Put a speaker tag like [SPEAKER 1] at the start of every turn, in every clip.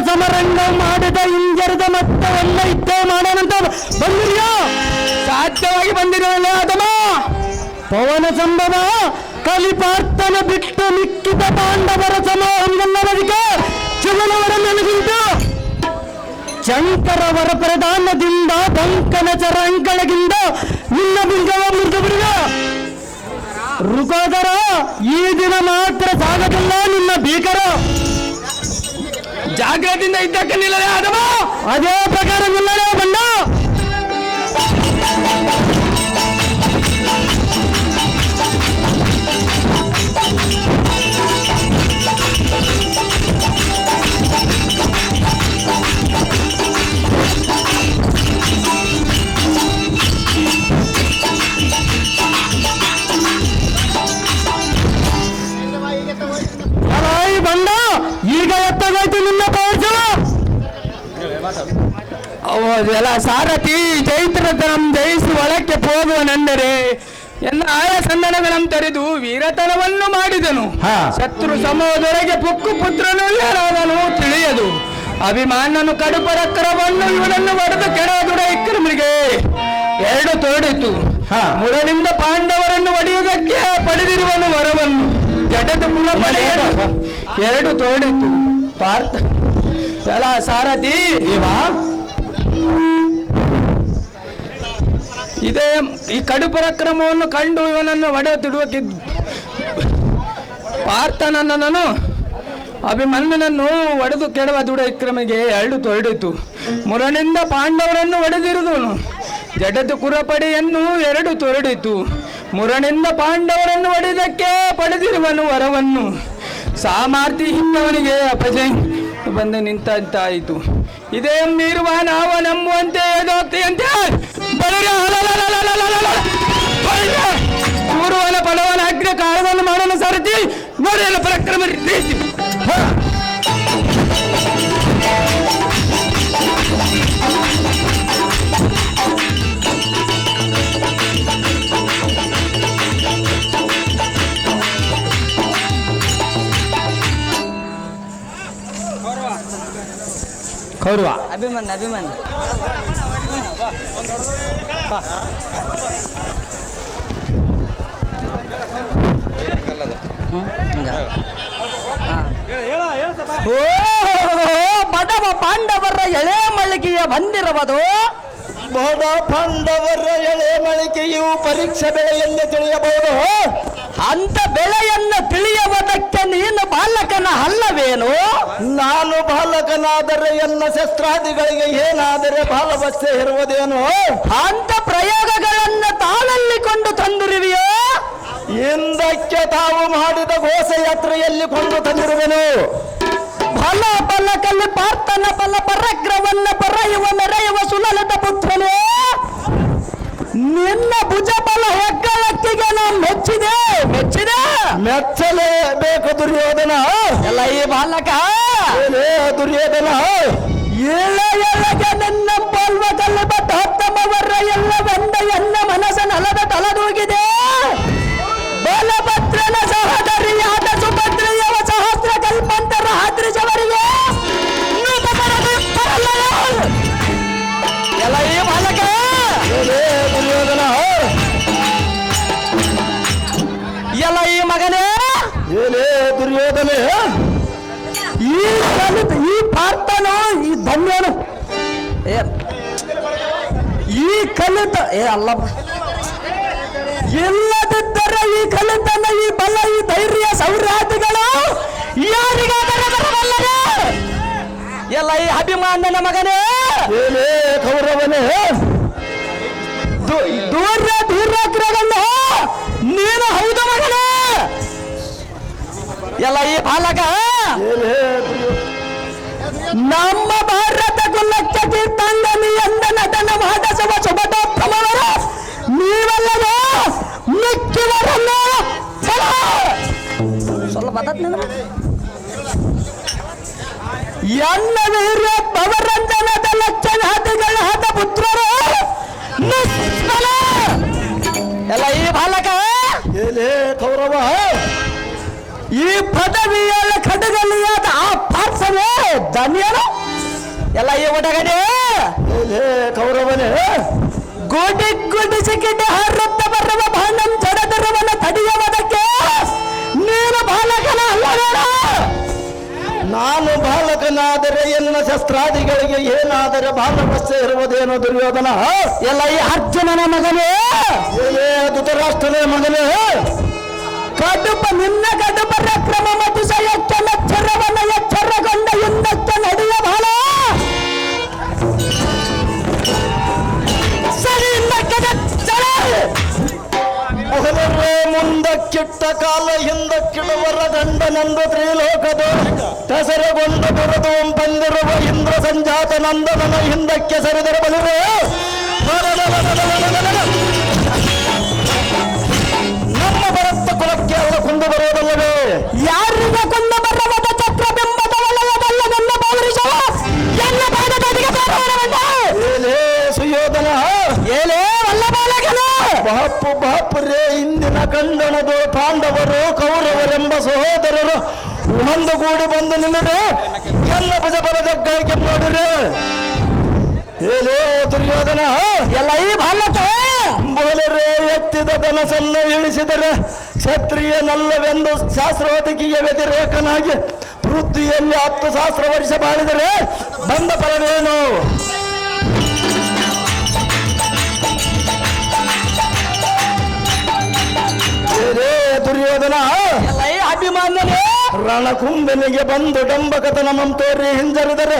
[SPEAKER 1] ಸಮರಂಗ ಮಾಡಿದ ಹಿಂಜರಿದ ಮತ್ತೆ ಎಲ್ಲ ಇದ್ದೇ ಮಾಡೋಣಂತ ಬಂದಿರಿಯೋ?
[SPEAKER 2] ಸಾಧ್ಯವಾಗಿ ಬಂದಿರಲಿಲ್ಲ ಅದಮ್ಮ.
[SPEAKER 1] ಪವನ ಸಂಭವ ಕಲಿಪಾರ್ಥನ ಬಿಟ್ಟು ಮಿಕ್ಕಿದ ಪಾಂಡವರ ಸಮೂಹವೆಲ್ಲವರಿಗೆ ಚುಮನವರ ನನಗುಂಟು. ಶಂಕರವರ ಪ್ರಧಾನದಿಂದ ಬಂಕನ ಚರಂಕಳಗಿಂದ ನಿನ್ನ ಬಿಂಗವ ಮುರಿದು ಬಿಡುವ. ಋಗೋದರ ಈ ದಿನ ಮಾತ್ರ ಸಾಗದಿಲ್ಲ ನಿನ್ನ ಭೀಕರ.
[SPEAKER 2] ಜಾಗ್ರತೆಯಿಂದ ಇದ್ದಕ್ಕೆ ನಿಲ್ಲಲೇ ಅದಮ್ಮ.
[SPEAKER 1] ಅದೇ ಪ್ರಕಾರ ನಿಲ್ಲಲೇ ಬಂದ. ಬಂದ ಈಗ ಎತ್ತಾಗೋಯ್ತು ನಿನ್ನ ಪೌರ್ಜು.
[SPEAKER 2] ಅವದೆಲ್ಲ ಸಾರಥಿ ಚೈತ್ರತನಂ ಜಯಿಸಿ ಒಳಕ್ಕೆ ಹೋಗುವನೆಂದರೆ ಎಲ್ಲ ಆಯ ಸಂದನಗಳನ್ನು ತರೆದು ವೀರತನವನ್ನು ಮಾಡಿದನು. ಶತ್ರು ಸಮೂಹದೊಳಗೆ ಪುಕ್ಕು ಪುತ್ರನು ಯಾರಾದನು ತಿಳಿಯದು. ಅಭಿಮಾನನು ಕಡುಪರಕ್ಕರವನ್ನು ಇವನನ್ನು ಒಡೆದು ಕೆಡದುಡ ಇಕ್ಕರಮರಿಗೆ ಎರಡು ತೋಡಿತು. ಮುರಳಿಂದ ಪಾಂಡವರನ್ನು ಒಡೆಯುವುದಕ್ಕೆ ಪಡೆದಿರುವನು ವರವನ್ನು. ಜಡದ ಮುಳ ಎರಡು ತೋಡಿತು. ಪಾರ್ಥ ಎಲ್ಲ ಸಾರಥಿ ಇದೇ ಈ ಕಡು ಪರಾಕ್ರಮವನ್ನು ಕಂಡು ಇವನನ್ನು ಒಡೆಯುತ್ತಿಡುವಕ್ಕಿದ್ದು ಪಾರ್ಥನನ್ನು ಅಭಿಮನ್ಯನನ್ನು ಒಡೆದು ಕೆಡವ ದುಡ ವಿಕ್ರಮಿಗೆ ಎರಡು ತೊರಡಿತು. ಮುರನಿಂದ ಪಾಂಡವರನ್ನು ಒಡೆದಿರುವನು. ಜಡದು ಕುರಪಡೆಯನ್ನು ಎರಡು ತೊರಡಿತು. ಮುರನಿಂದ ಪಾಂಡವರನ್ನು ಒಡೆದಕ್ಕೆ ಪಡೆದಿರುವನು ವರವನ್ನು. ಸಾಮರ್ಥ್ಯ ಹಿಂದವನಿಗೆ ಅಪಜಯ ಬಂದು ನಿಂತಾಯಿತು. ಇದೇ ಮೀರುವ ನಾವು ನಂಬುವಂತೆ ಏದೋಕ್ತಿಯಂತೆ ಪೂರ್ವನ ಫಲವನ ಅಗ್ರ ಕಾಲವನ್ನು ಮಾಡಲು ಸಾರಥಿ ನೋಡಲು ಪರಾಕ್ರಮ ರೀತಿ.
[SPEAKER 1] ಕೌರವ
[SPEAKER 2] ಅಭಿಮನ್ಯು ಅಭಿಮನ್ಯು
[SPEAKER 1] ಬಡವ ಪಾಂಡವರ ಎಳೆ ಮಳಿಗೆಯ ಬಂದಿರುವುದು. ಬಡ ಪಾಂಡವರ ಎಳೆ ಮಳಿಗೆಯು ಪರೀಕ್ಷೆ ಬೆಳೆಯನ್ನು ತಿಳಿಯಬಹುದು. ಅಂತ ಬೆಳೆಯನ್ನು ತಿಳಿಯುವುದಕ್ಕೆ ನೀನು ಬಾಲಕನ ಅಲ್ಲವೇನು? ನಾನು ಬಾಲಕನಾದರೆ ಎನ್ನ ಶಸ್ತ್ರಾದಿಗಳಿಗೆ ಏನಾದರೆ ಬಾಲವಸ್ಥೆ ಇರುವುದೇನು? ಅಂತ ಪ್ರಯೋಗಗಳನ್ನು ತಾಳಲ್ಲಿಕೊಂಡು ತಂದಿರುವೆಯೋ? ಹಿಂದಕ್ಕೆ ತಾವು ಮಾಡಿದ ಘೋಷಯಾತ್ರೆಯಲ್ಲಿ ಕೊಂಡು ತಂದಿರುವೆನು. ಫಲ ಫಲಕಲ್ಲಿ ಪಾರ್ಥನ ಫಲ ಪರಾಕ್ರಮವನ್ನು ಪರೆಯುವ ಮೆರೆಯುವ ಸುಲಲಿತ ಪುತ್ರನೇ, ನಿನ್ನ ಭುಜ ಬಲ ಹೆಗ್ಗಳಕ್ಕಿಗೆ ನಾನು ಮೆಚ್ಚಿದೆ ಮೆಚ್ಚಲೇಬೇಕು ದುರ್ಯೋಧನ. ಎಲ್ಲ ಈ ಬಾಲಕ ದುರ್ಯೋಧನ ಎಳೆಗೆ ನಿನ್ನ ಪಲ್ವದಲ್ಲಿ ಬಟ್ಟ ಹತ್ತಮವರ ಎಲ್ಲ ಬಂದ ಎನ್ನ ಮನಸ್ಸನ್ನು ಅಲದ ತಲದೂಗಿದೆ. ಬಲಭದ್ರನ ಸಹೋದರಿಯಾದ ಸುಭದ್ರಿಯವ ಸಹಸ್ರ ಕಲ್ಪಂತರ ಆದ್ರಿಸವರಿಗೆ ಎಲ್ಲ ಈ ಬಾಲಕ ದುರ್ಯೋಧನ. ಎಲ್ಲ ಈ ಮಗನೇ ಏನೇ ದುರ್ಯೋಧನೆ, ಈ ಪಾರ್ಥನು ಈ ಧನ್ಯನು ಈ ಕಲಿತ ಅಲ್ಲ ಇಲ್ಲದಿದ್ದರೆ ಈ ಕಲಿತನ ಈ ಬಲ ಈ ಧೈರ್ಯ ಸೌರಾದಿಗಳು ಯಾರಿಗಾದರೆ ಬರಬಲ್ಲರೆ? ಎಲ್ಲ ಈ ಅಭಿಮಾನನ ಮಗನೇ ಏನೇ ಕೌರವನೇ, ದೂರಗ್ರಹವನ್ನು ನೀನು ಹೌದು ಮಗನೇ. ಎಲ್ಲ ಈ ಬಾಲಕ ನಮ್ಮ ಭಾರತ ಕುಲಕ್ಕೆ ತೀರ್ಥಂಗನಿ ಎಂದ ನಟನ ಮಾದಸವ ಸುಭದ್ರಮವರು ನೀವೆಲ್ಲರೂ ಮಿಕ್ಕಿವರನ್ನು ಸ್ವಲ್ಪ ಎನ್ನ ವೀರ್ಯ ಪವರಂಜನದ ಲಕ್ಷಣಾದಿಗಳಾದ ಪುತ್ರರು ಎಲ್ಲ ಈ ಬಾಲಕ ಏನೇ ಕೌರವ, ಈ ಪದವಿಯ ಖಡ್ಗಲಿಯಾದ ಆ ಪಾರ್ಥವೇ ಧನ್ಯನು. ಎಲ್ಲ ಈ ಒಟಗಡೆ
[SPEAKER 2] ಕೌರವನೇ
[SPEAKER 1] ಗೋಡೆ ಗೋಡೆ ಸಿಕ್ಕಿದ್ದೆ ಹಾರುತ್ತ ಬರುವ ಬಾಣಂ ಜಡದರವನ ತಡೆಯುವುದಕ್ಕೆ ನೀನು ಬಾಲಕನ ಅಲ್ಲವೇನ?
[SPEAKER 2] ನಾನು ಬಾಲಕನಾದರೆ ಎನ್ನ ಶಸ್ತ್ರಾದಿಗಳಿಗೆ ಏನಾದರೆ ಬಾಲವಸ್ತು ಇರುವುದೇನೋ ದುರ್ಯೋಧನ.
[SPEAKER 1] ಎಲ್ಲ ಈ ಅರ್ಜುನನ ಮಗನೇ,
[SPEAKER 2] ಧೃತರಾಷ್ಟ್ರನೇ ಮಗನೇ,
[SPEAKER 1] ಕಡುಪ ನಿನ್ನ ಕಡುಪ ಕ್ರಮ ಮತ್ತು ಎಚ್ಚರವನ್ನ ಎಚ್ಚರಗೊಂಡ ಹಿಂದಕ್ಕೆ ನಡೆಯ ಬಾಲ ಸರಿ
[SPEAKER 2] ಮೊದಲೇ ಮುಂದಕ್ಕಿಟ್ಟ ಕಾಲ ಹಿಂದಕ್ಕಿಡುವರ ಗಂಡನಂದು ತ್ರಿಲೋಕದ ಹೆಸರುಗೊಂಡ ಬಿರುದು ಬಂದಿರುವ ಇಂದ್ರ ಸಂಜಾತ ನಂದನನ ಹಿಂದಕ್ಕೆ ಸರಿದರ ಬಲಿರೆ ನಮ್ಮ ಭರತ ಕುಲಕ್ಕೆ ಅವರ ಕೊಂದು ಬರುವುದಲ್ಲವೇ?
[SPEAKER 1] ಯಾರಿಗೆ ಕೊಂದು ಬರುವುದ ಚಕ್ರಬಿಂಬದ ವಲಯದಲ್ಲ ನನ್ನ ಪೌರುಷವ ಎಲ್ಲ ಭಾಗದೊಂದಿಗೆ
[SPEAKER 2] ಏಲೇ ಸುಯೋಧನ,
[SPEAKER 1] ಏಲೇ ವಲ್ಲ ಬಾಲಕನು,
[SPEAKER 2] ಬಾಪು ಬಾಪುರೇ, ಇಂದಿನ ಕಂಡನದು ಪಾಂಡವರು ಕೌರವರೆಂಬ ಸಹೋದರರು ಒಂದುಗೂಡಿ ಬಂದು ನಿಲ್ಲದೆ ಎಲ್ಲ ಭುಜ ಬಲದಗ್ಗಕ್ಕೆ ನೋಡಿರೆ. ಏಲೇ ದುರ್ಯೋಧನ,
[SPEAKER 1] ಎಲ್ಲ ಈ ಬಾಲಕ
[SPEAKER 2] ಬೋಲರೆ ಎತ್ತಿದ ಧನಸನ್ನು ಇಳಿಸಿದರೆ ಕ್ಷತ್ರಿಯನಲ್ಲವೆಂದು ಶಾಸ್ತ್ರವತಿಗೆ ವ್ಯತಿರೇಕನಾಗಿ ಪೃಥ್ವಿಯಲ್ಲಿ 10,000 ವರ್ಷ ಬಾಳಿದರೆ ಬಂದ ಫಲವೇನು? ದುರ್ಯೋಧನ,
[SPEAKER 1] ಎಲ್ಲ ಈ ಅಭಿಮಾನ್ಯನೇ
[SPEAKER 2] ರಣಕುಂಭನಿಗೆ ಬಂದು ಡಂಬಕತನ ಮಂತೋರಿ ಹಿಂಜರಿದರೆ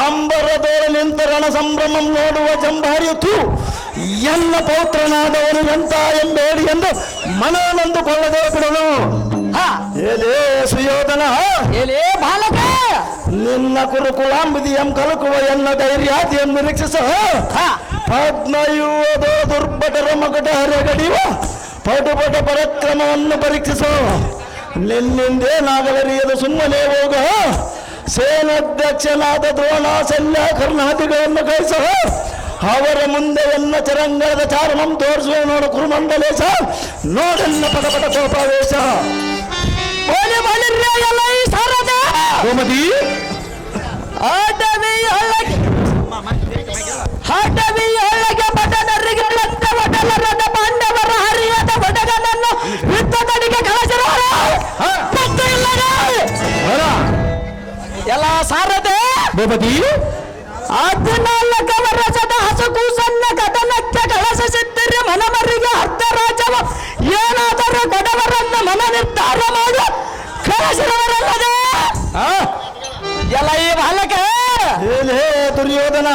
[SPEAKER 2] ಅಂಬರದೋಳ ನಿಂತ ರಣ ಸಂಭ್ರಮಂ ನೋಡುವ ಜಂಬಾರಿಯತು ಎನ್ನ ಪೌತ್ರನಾದವನು ಎಂತ ಎಂಬೇಡಿ ಎಂದು ಮನನೊಂದುಕೊಳ್ಳದೆ ಬಿಡನು. ಏಲೇ ಸುಯೋಧನ,
[SPEAKER 1] ಏಲೇ ಬಾಲಕ
[SPEAKER 2] ನಿನ್ನ ಕುರುಕುಳಾಂಬಿದಿಯಂ ಕಲಕುವ ಎನ್ನ ಧೈರ್ಯಾದಿಯನ್ನು ನಿರೀಕ್ಷಿಸ ಪದ್ಮಯುವದ ದುರ್ಬಟರ ಮಗಟ ಹರೆಗಡಿಯುವ ಪಟುಪಟ ಪರಾಕ್ರಮವನ್ನು ಪರೀಕ್ಷಿಸು. ನಿನ್ನಿಂದೇನಾಗಲರಿಯದು ಸುಮ್ಮನೆ ಹೋಗ. ಸೇನಾಧ್ಯಕ್ಷನಾದ ದ್ರೋಣ ಶಲ್ಯ ಕರ್ಣಾದಿಗಳನ್ನು ಕಳಿಸ. ಅವರ ಮುಂದೆ ಎನ್ನ ಚರಂಗದ ಚಾರಣಂ ತೋರಿಸುವ ನೋಡು ಕುರುಮಂಡಲೇಶ, ನೋಡನ್ನ ಪಟಪಟ ಕೋಪಾವೇಶ.
[SPEAKER 1] ಎಲ್ಲ ಈ ಸಾರದ
[SPEAKER 2] ಗೋಮತಿ
[SPEAKER 1] ಹಟವಿಯೊಳಗೆ ಬಟನರಿಗಳಂತೆ ಒಡಲರದ ಪಾಂಡವರ ಹರಿಯದ ಒಡಗನನ್ನು ಯುದ್ಧದಡಿಗೆ ಕಳಿಸಿರೋರು ಎಲ್ಲ ಸಾರದೆ
[SPEAKER 2] ಗೋಮತಿ
[SPEAKER 1] 14 ವರ್ಷದ ಹಸುಕೂಸನ್ನ ಕದನಕ್ಕೆ ಕಳಿಸಿದ್ದರೆ ಮನಮರಿಗೆ ಅರ್ಧ ರಾಜ್ಯವ ಏನಾದರೂ ಬಡವರನ್ನು ಮನ ನಿರ್ಧಾರ ಮಾಡಿ ಕಳಿಸಿದವರಲ್ಲದೆ ಎಲ್ಲ ಈ ಬಾಲಕ
[SPEAKER 2] ಏನೇ ದುರ್ಯೋಧನ,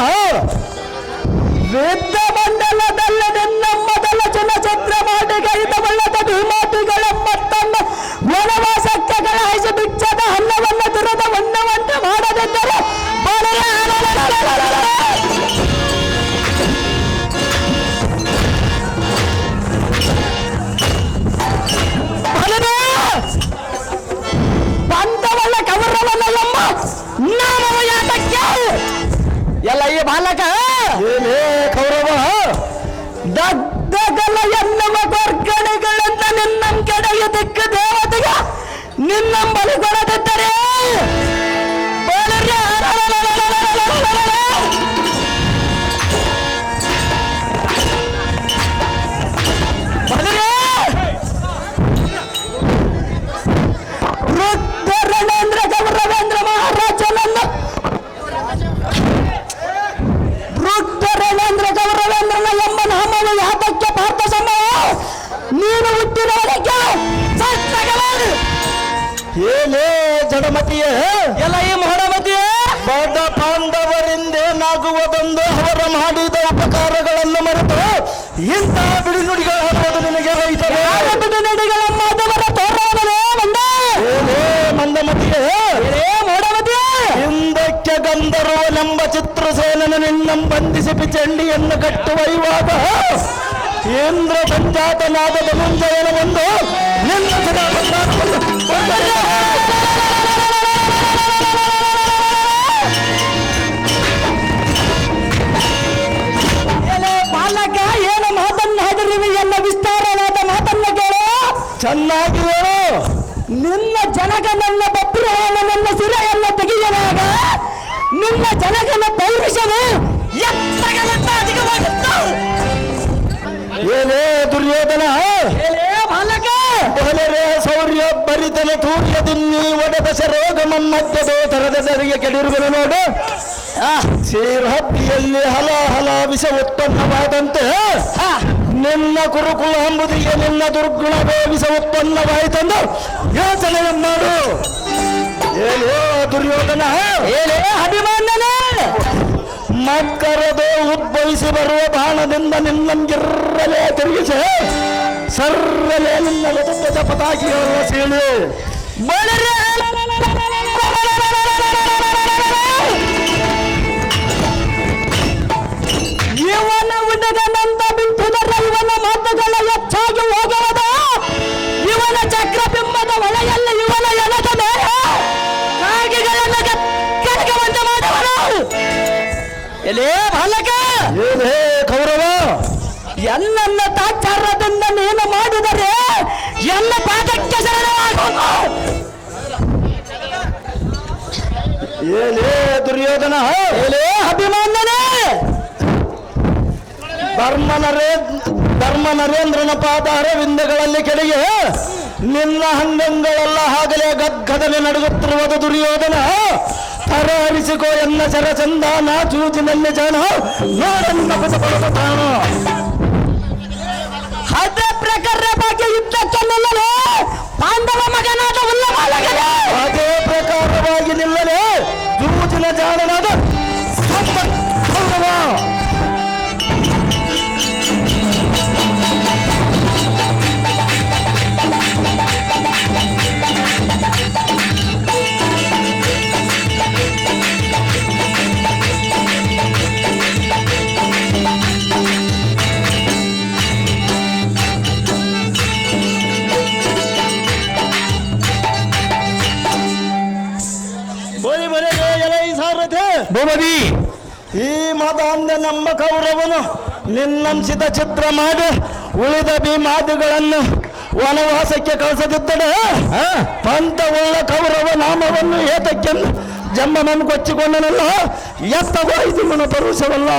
[SPEAKER 1] ಯುದ್ಧ ಮಂಡಲದಲ್ಲಿ ನಿನ್ನ ಮೊದಲ ಚಲಚಿತ್ರ ಮಾಡಿ ಗೈದವಲ್ಲದ ಧೂಮಾತಿಗಳೆಂಬತ್ತನ್ನು ವನವಾಸಕ್ಕೆ ಕಳುಹಿಸಿ ಬಿಚ್ಚದ ಅನ್ನವನ್ನು ದುರದ ವಣ್ಣವಂತೆ ಮಾಡದಿದ್ದರೆ ಬಂದವಲ್ಲ ಕೌರವನ ಎಂಬ ನಾಮವ ಯಾತಕ್ಕೆ ಎಲ್ಲ ಈ ಬಾಲಕ
[SPEAKER 2] ಏನೇ ಕೌರವ
[SPEAKER 1] ದಗ್ಧಗಲ ಎನ್ನುವ ಕೊರ್ಗಣಿಗಳಿಂದ ನಿನ್ನಂ ಕೆಡೆಯ ದಿಕ್ಕು ದೇವತೆಗ ನಿನ್ನಂ ಬಲಿ ಕೊಡದಿದ್ದರೆ ರುದ್ರನೇಂದ್ರ ಗೌರವೇಂದ್ರ ಮಹಾರಾಜನನ್ನು ರುದ್ರನೇಂದ್ರ ಗೌರವೇಂದ್ರನ ಎಂಬ ನಾಮವು ಯಾತಕ್ಕೆ ಪಾರ್ಥ ಸಮಯ ನೀನು ಹುಟ್ಟಿರೋದಕ್ಕೆ
[SPEAKER 2] ಏನೇ ಜಡಮತಿಯೇ,
[SPEAKER 1] ಎಲ್ಲ ಈ ಮಹಡಮತಿಯೇ
[SPEAKER 2] ಬಡ ಪಾಂಡವರಿಂದೇನಾಗುವುದೊಂದು ಅವರ ಮಾಡಿದ ಉಪಕಾರಗಳನ್ನು ಮರೆತು ಇಂಥ ಬಿಡಿನುಡಿಗಳು ಹಾಕುವುದು ನಿನಗೆ ರೈತರೇ?
[SPEAKER 1] ಬಿಡಿನುಡಿಗಳ ಮಾಧವರ ತೋರಣವೇ
[SPEAKER 2] ಏನೇ ಮಂದಮತಿಯೇ,
[SPEAKER 1] ಮೋಡಮತಿಯೇ
[SPEAKER 2] ಹಿಂದಕ್ಕೆ ಗಂಧರ್ವನೆಂಬ ಚಿತ್ರಸೇನನ ನಿನ್ನಂ ಬಂಧಿಸಿ ಪಿಚಂಡಿಯನ್ನು ಕಟ್ಟುವ ಇವಾಗ ಇಂದ್ರ ಸಂಜಾತನಾದ ಧನುಂಜಯನ ಒಂದು ನಿನ್ನ
[SPEAKER 1] ಬಾಲಕ ಏನು ಮಾತನ್ನು ಹಾಡಿರುವಿ ಎಲ್ಲ ವಿಸ್ತಾರವಾದ ಮಾತನ್ನ ಕೇಳು
[SPEAKER 2] ಚೆನ್ನಾಗಿ ಹೇಳು.
[SPEAKER 1] ನಿನ್ನ ಜನಕ ನನ್ನ ಬಬ್ರುವನ ನನ್ನ ಸಿರೆಯನ್ನು ತೆಗೆಯಲಾಗ ನಿನ್ನ ಜನಗನ ಪೌರುಷವು ಎತ್ತರಗಳಿಂದ ಅಧಿಕವಾಗಿತ್ತು.
[SPEAKER 2] ಏನೇ ದುರ್ಯೋಧನ,
[SPEAKER 1] ಬಾಲಕ,
[SPEAKER 2] ಬಲರೇ ಶೌರ್ಯ ಭರಿತನ ತೂರ್ಯದಿನ್ನಿ ಒಡೆದ ಸರೋಗಮ ಮಧ್ಯದ ತರದರಿಗೆ ಕೆಡಿರುವುದು ನೋಡು. ಶ್ರೀಹಬ್ಬಿಯಲ್ಲಿ ಹಲ ವಿಷ ಉತ್ಪನ್ನವಾದಂತೆ ನಿನ್ನ ಕುರುಕುಲ ಎಂಬುದಿಗೆ ನಿನ್ನ ದುರ್ಗುಣವೇ ವಿಷ ಉತ್ಪನ್ನವಾಯಿತೆಂದು ಯೋಚನೆ ಮಾಡು. ಏನೇ ದುರ್ಯೋಧನ,
[SPEAKER 1] ಏನೇ ಅಭಿಮಾನನೇ,
[SPEAKER 2] ಮಕ್ಕರದು ಉದ್ಭವಿಸಿ ಬರುವ ಬಾಣದಿಂದ ನಿನ್ನಂಗಿರಲೇ ತಿರುಗಿಸಿ ಸರ್ರಲೇ ನಿನ್ನ ಲತುಂಬದ ಪತಾಕಿಯಲ್ಲ ಸೀಳಿ
[SPEAKER 1] ಬಲರೇ ಇವನ ಉಡಗನಂತ ಬಿಟ್ಟುದರ ಇವನ ಮಾತುಗಳ ಹೆಚ್ಚಾಗಿ ಹೋಗುವುದು. ಇವನ ಚಕ್ರಬಿಂಬದ ಒಳಗೆಲ್ಲ ಇವನ ಎಣದ ಮೇಲೆ ಕಾಗೆಗಳನ್ನು ಕರಗುವಂತೆ ಮಾಡುವನು. ಎಲೇ ಬಾಲಕ,
[SPEAKER 2] ಏನೇ ಕೌರವ,
[SPEAKER 1] ಎನ್ನನ್ನ ತಾಚಾರದಿಂದ ನೀನು ಮಾಡಿದರೆ ಎಲ್ಲ ಪಾದಕ್ಕೆ ಶರಣವಾಗುವುದು.
[SPEAKER 2] ಏನೇ ದುರ್ಯೋಧನ,
[SPEAKER 1] ಎಲೇ ಅಭಿಮಾನನೇ,
[SPEAKER 2] ಧರ್ಮ ನರೇಂದ್ರನ ಪಾದಾರವಿಂದಗಳಲ್ಲಿ ಕೆಳಗೆ ನಿನ್ನ ಹಂಗಂಗಳೆಲ್ಲ ಆಗಲೇ ಗದ್ಗದನೆ ನಡುಗುತ್ತಿರುವುದು. ದುರ್ಯೋಧನ, ತರಹರಿಸಿಕೋ ಎನ್ನ ಶರಚಂದಾನ ಚೂಚಿನಲ್ಲಿ ಜಾಣ ನೋಡನ್ನ ಪದಪದ ತಾನು.
[SPEAKER 1] ಅದೇ ಪ್ರಕಾರ ಬಗ್ಗೆ ಯುದ್ಧಕ್ಕೆ ನಿಲ್ಲಲು ಪಾಂಡವ ಮಗನಾದ ಉಲ್ಲಮಾಲಗನೇ,
[SPEAKER 2] ಅದೇ ಪ್ರಕಾರವಾಗಿ ನಿಲ್ಲಲೇ ಚೂಚಿನ ಜಾಣನಾದ ಕೌರವ. ಭೂಮಿ ಈ ಮದಾಂಧ ನಮ್ಮ ಕೌರವನು ನಿನ್ನಂಶಿತ ಚಿತ್ರ ಮಾಡಿ ಉಳಿದ ಭೀಮಾದಿಗಳನ್ನು ವನವಾಸಕ್ಕೆ ಕಳಿಸದಿದ್ದಡೆ ಪಂಥವುಳ್ಳ ಕೌರವ ನಾಮವನ್ನು ಏತಕ್ಕೆಂದು ಜಂಬನನ್ನು ಕೊಚ್ಚಿಕೊಂಡನಲ್ಲ, ಎತ್ತಗೋ ಇದು ಮನ ಪರುಷವಲ್ಲ.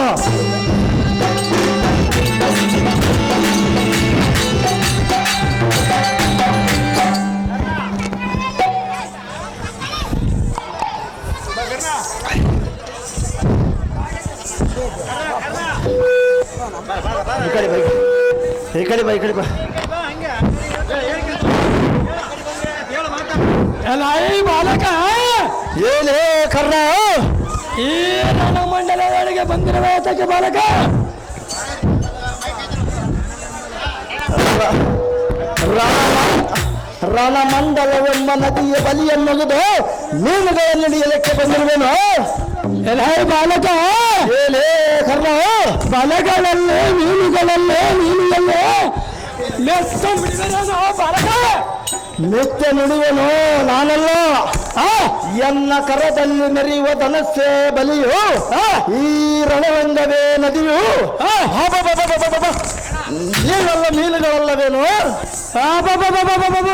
[SPEAKER 2] ಈ ಕಡೆ ಬಾ
[SPEAKER 1] ಬಾಲಕ,
[SPEAKER 2] ಏನೇ ಕರ್ಣ,
[SPEAKER 1] ಈ ರಣಮಂಡಲದೊಳಗೆ ಬಂದಿರುವ ಏತಕ್ಕೆ ಬಾಲಕ?
[SPEAKER 2] ರಣಮಂಡಲವೆಂಬ ನದಿಯ ಬಲಿಯನ್ನುವುದು ಮೀನುಗಳನ್ನು ಹಿಡಿಯಲಿಕ್ಕೆ ಬಂದಿರುವೆನು.
[SPEAKER 1] ಬಾಲಕ,
[SPEAKER 2] ಏನೇ ಕರ್ಣ,
[SPEAKER 1] ಬಲಗಳಲ್ಲೇ ಮೀನುಗಳಲ್ಲೇ ಬಾಲಕ,
[SPEAKER 2] ನಿತ್ಯ ನುಡಿಯನು ನಾನಲ್ಲ. ಎನ್ನ ಕರದಲ್ಲಿ ಮೆರೆಯುವ ಧನಸ್ಸೇ ಬಲಿಯು, ಈ ರಣರಂಗವೇ ನದಿಯು. ನೀವೆಲ್ಲ ಮೀನುಗಳಲ್ಲವೇನು?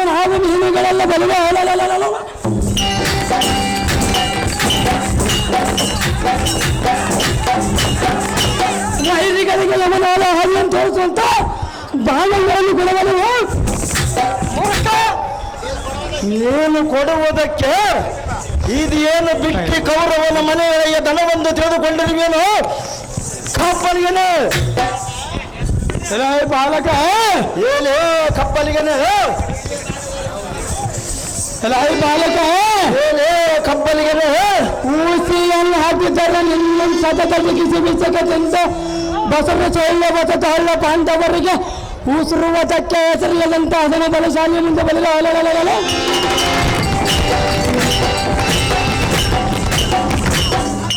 [SPEAKER 1] ನಾವು ಮೀನುಗಳೆಲ್ಲ ಬಲಿಯ ವೈರಿಗಳಿಗೆ ಯಮನಾದ ಹಾಗೆಯನ್ನು ತೋರಿಸುವಂತ ಬಾಣಗಳನ್ನು ಕೊಡಬಲು.
[SPEAKER 2] ನೀನು ಕೊಡುವುದಕ್ಕೆ ಇದೇನು ಬಿಟ್ಟಿ ಕೌರವನ ಮನೆಯ ದನವೊಂದು ತಿಳಿದುಕೊಂಡಿರುವೇನು? ಕಪ್ಪಲಿಗೆನೆ
[SPEAKER 1] ಬಾಲಕ,
[SPEAKER 2] ಏನು ಕಪ್ಪಲಿಗೆನೆ
[SPEAKER 1] ಬಾಲಕ,
[SPEAKER 2] ಏನೇ ಕಪ್ಪಲಿಗೆನೆ
[SPEAKER 1] ಊಸಿಯನ್ನು ಹಾಕಿದ್ದಾರೆ ನಿನ್ನ ಸತತ ಬಿಗಿಸಿ ಬಿಸಕದಿಂದ ಬಸವ ಚೋಳ ಬಸತಾಳ ಪಾಂಡವರಿಗೆ ಉಸಿರುವುದಕ್ಕೆ ಹೆಸರಿಲ್ಲದಂತ ಅದನ ಬಲಶಾಲಿಯಿಂದ ಬಲಿದ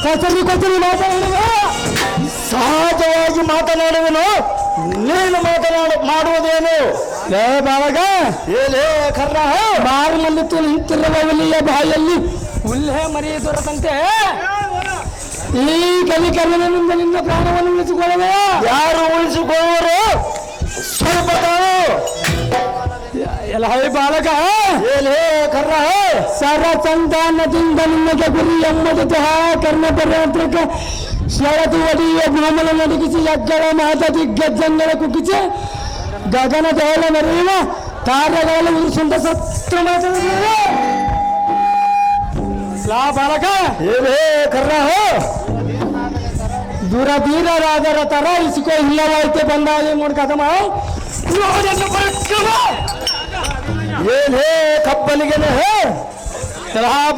[SPEAKER 1] ಕೊಸರಿ ಮಾತನಾಡುವ
[SPEAKER 2] ಸಹಜವಾಗಿ ಮಾತನಾಡುವೆನು. ನೀನು ಮಾಡುವುದೇನು?
[SPEAKER 1] ಬಾಲಕ,
[SPEAKER 2] ಏನೇ ಕರ್ಣ,
[SPEAKER 1] ಬಾರು ಮಲ್ಲಿತ್ತು ನಿಂತಿರುವ ಹುಲಿಯ ಬಾಯಲ್ಲಿ ಹುಲ್ಲೆ ಮರಿ ದೊರೆತಂತೆ ಈ ಕಲಿಕರ್ಮನಿಂದ ನಿನ್ನ ಪ್ರಾಣವನ್ನು ಉಳಿಸಿಕೊಳ್ಳುವ.
[SPEAKER 2] ಯಾರು ಉಳಿಸಿಕೊಳ್ಳುವರು? ಸ್ವಲ್ಪ ತಾಳು.
[SPEAKER 1] ಎಲ್ಲ ಹೈ ಬಾಲಕ
[SPEAKER 2] ಏನೇ ಕರ್ಣ
[SPEAKER 1] ಸರ ಸಂತಾನದಿಂದ ನಿಮಗೆ ಗುರಿ ಎಂಬುದು ಕರ್ಣ ಪರ್ಯಾಂತ್ರಕ ಶರದು ಒಡಿಯ ಭೂಮಲ ನಡುಗಿಸಿ ಯಜ್ಗಳ ಮಾತ ದಿಗ್ಗಜಂಗಳ ಕುಗ್ಗಿಸಿ ಗಗನದೋಳ ಮೆರೆಯುವ ತಾರಗಳಲ್ಲಿ ಉರಿಸುಂಟ ಸತ್ರ ಮಾತಾಡಿದ ಬಾಲಕ
[SPEAKER 2] ಏನೇ ಕರ್ಣ
[SPEAKER 1] ದುರಧೀರರಾದರ ತರ ಇಸ್ಕೋ ಇಲ್ಲವಾಯ್ತೆ ಬಂದಾಗಿ ನೋಡ್ಕದಮ್ಮ
[SPEAKER 2] ಏನೇ ಕಪ್ಪಲಿಗೆ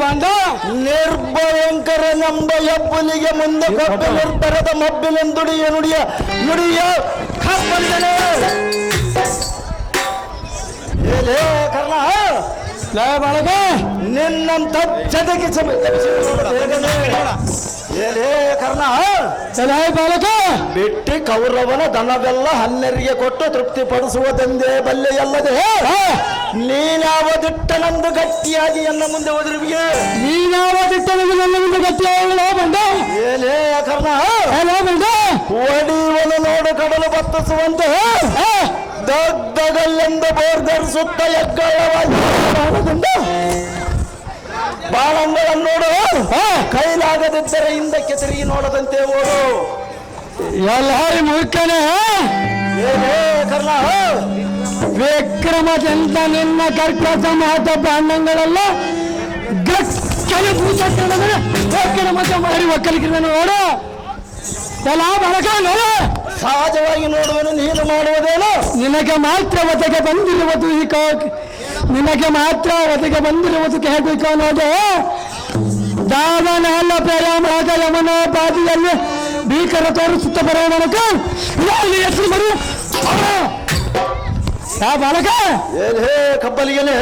[SPEAKER 1] ಬಂದ
[SPEAKER 2] ನಿರ್ಭಯಂಕರ ನಂಬ ಹೆಬ್ಬಲಿಗೆ ಮುಂದೆ ಕಬ್ಬು ನಿರ್ಭರದ ಮಬ್ಬಿನೆಂದುಡಿಯ ನುಡಿಯ ನುಡಿಯ ಕಪ್ಪಲಿಗೆ ಏನೇ ಕರ್ಣ
[SPEAKER 1] ಬಾಲಕ
[SPEAKER 2] ನಿನ್ನಂತ ಜದಗಿ ಏನೇ ಕರ್ಣ
[SPEAKER 1] ಬಾಲಕ
[SPEAKER 2] ಬಿಟ್ಟಿ ಕೌರವನ ದನವೆಲ್ಲ ಹನ್ನೆರಿಗೆ ಕೊಟ್ಟು ತೃಪ್ತಿ ಪಡಿಸುವುದೆಂದೇ ಬಲ್ಲೆಯಲ್ಲದೆ ನೀನಾವ ದಿಟ್ಟನಂದು ಗಟ್ಟಿಯಾಗಿ ಎನ್ನ ಮುಂದೆ ಒದರುವಿಗೆ
[SPEAKER 1] ನೀನಾವ ದಿಟ್ಟನಂದು ನನ್ನ ಮುಂದೆ ಗಟ್ಟಿಯಾಗಿ ಬಂದ
[SPEAKER 2] ಏನೇ ಕರ್ಣ
[SPEAKER 1] ಬಂದ
[SPEAKER 2] ಒಡಿವನು ನೋಡು ಕಡಲು ಬತ್ತಿಸುವಂತೆ ದಗ್ಧಗಲ್ಲೆಂದು ಬೋರ್ಧರಿಸುತ್ತ ಎಗ್ಗಳವಾಗಿ ಬಾಣಗಳನ್ನು ನೋಡು ಕೈಲಾಗದಿದ್ದರೆ ಹಿಂದಕ್ಕೆ ತಿರುಗಿ ನೋಡದಂತೆ ಓಡು
[SPEAKER 1] ಎಲ್ಲಾರಿ ಮುಖನೇ
[SPEAKER 2] ಏನೇ ಕರ್ಣ
[SPEAKER 1] ವಿಕ್ರಮದಂತ ನಿನ್ನ ಕರ್ಕಟ ಮಾತ ಬಾಂಡಗಳೆಲ್ಲ ಗಟ್ಟನೆ ವಿಕ್ರಮತ ಮಾಡಿ ಒಕ್ಕಲಿಗರನ್ನು ನೋಡು ಎಲ್ಲ ಬಳಕ ನೋಡು
[SPEAKER 2] ಸಹಜವಾಗಿ ನೋಡುವನು ನೀನು ಮಾಡುವುದೇನು
[SPEAKER 1] ನಿನಗೆ ಮಾತ್ರ ಒದಗೆ ಬಂದಿರುವುದು ನಿನಗೆ ಮಾತ್ರ ಒದಗೆ ಬಂದಿರುವುದು ಹೇಳಬೇಕು ಅನ್ನೋದು ದಾವನಹಲ್ಲ ಪ್ರಯಾಣ ಯಮನ ಬಾದಿಯಲ್ಲಿ ಭೀಕರ ತೋರಿಸುತ್ತ ಬರುವ ನನಕ ಹೆಸರು ಬರು ಬಾಲಕ
[SPEAKER 2] ಏನೇ ಕಬ್ಬಲಿಗೆನೆ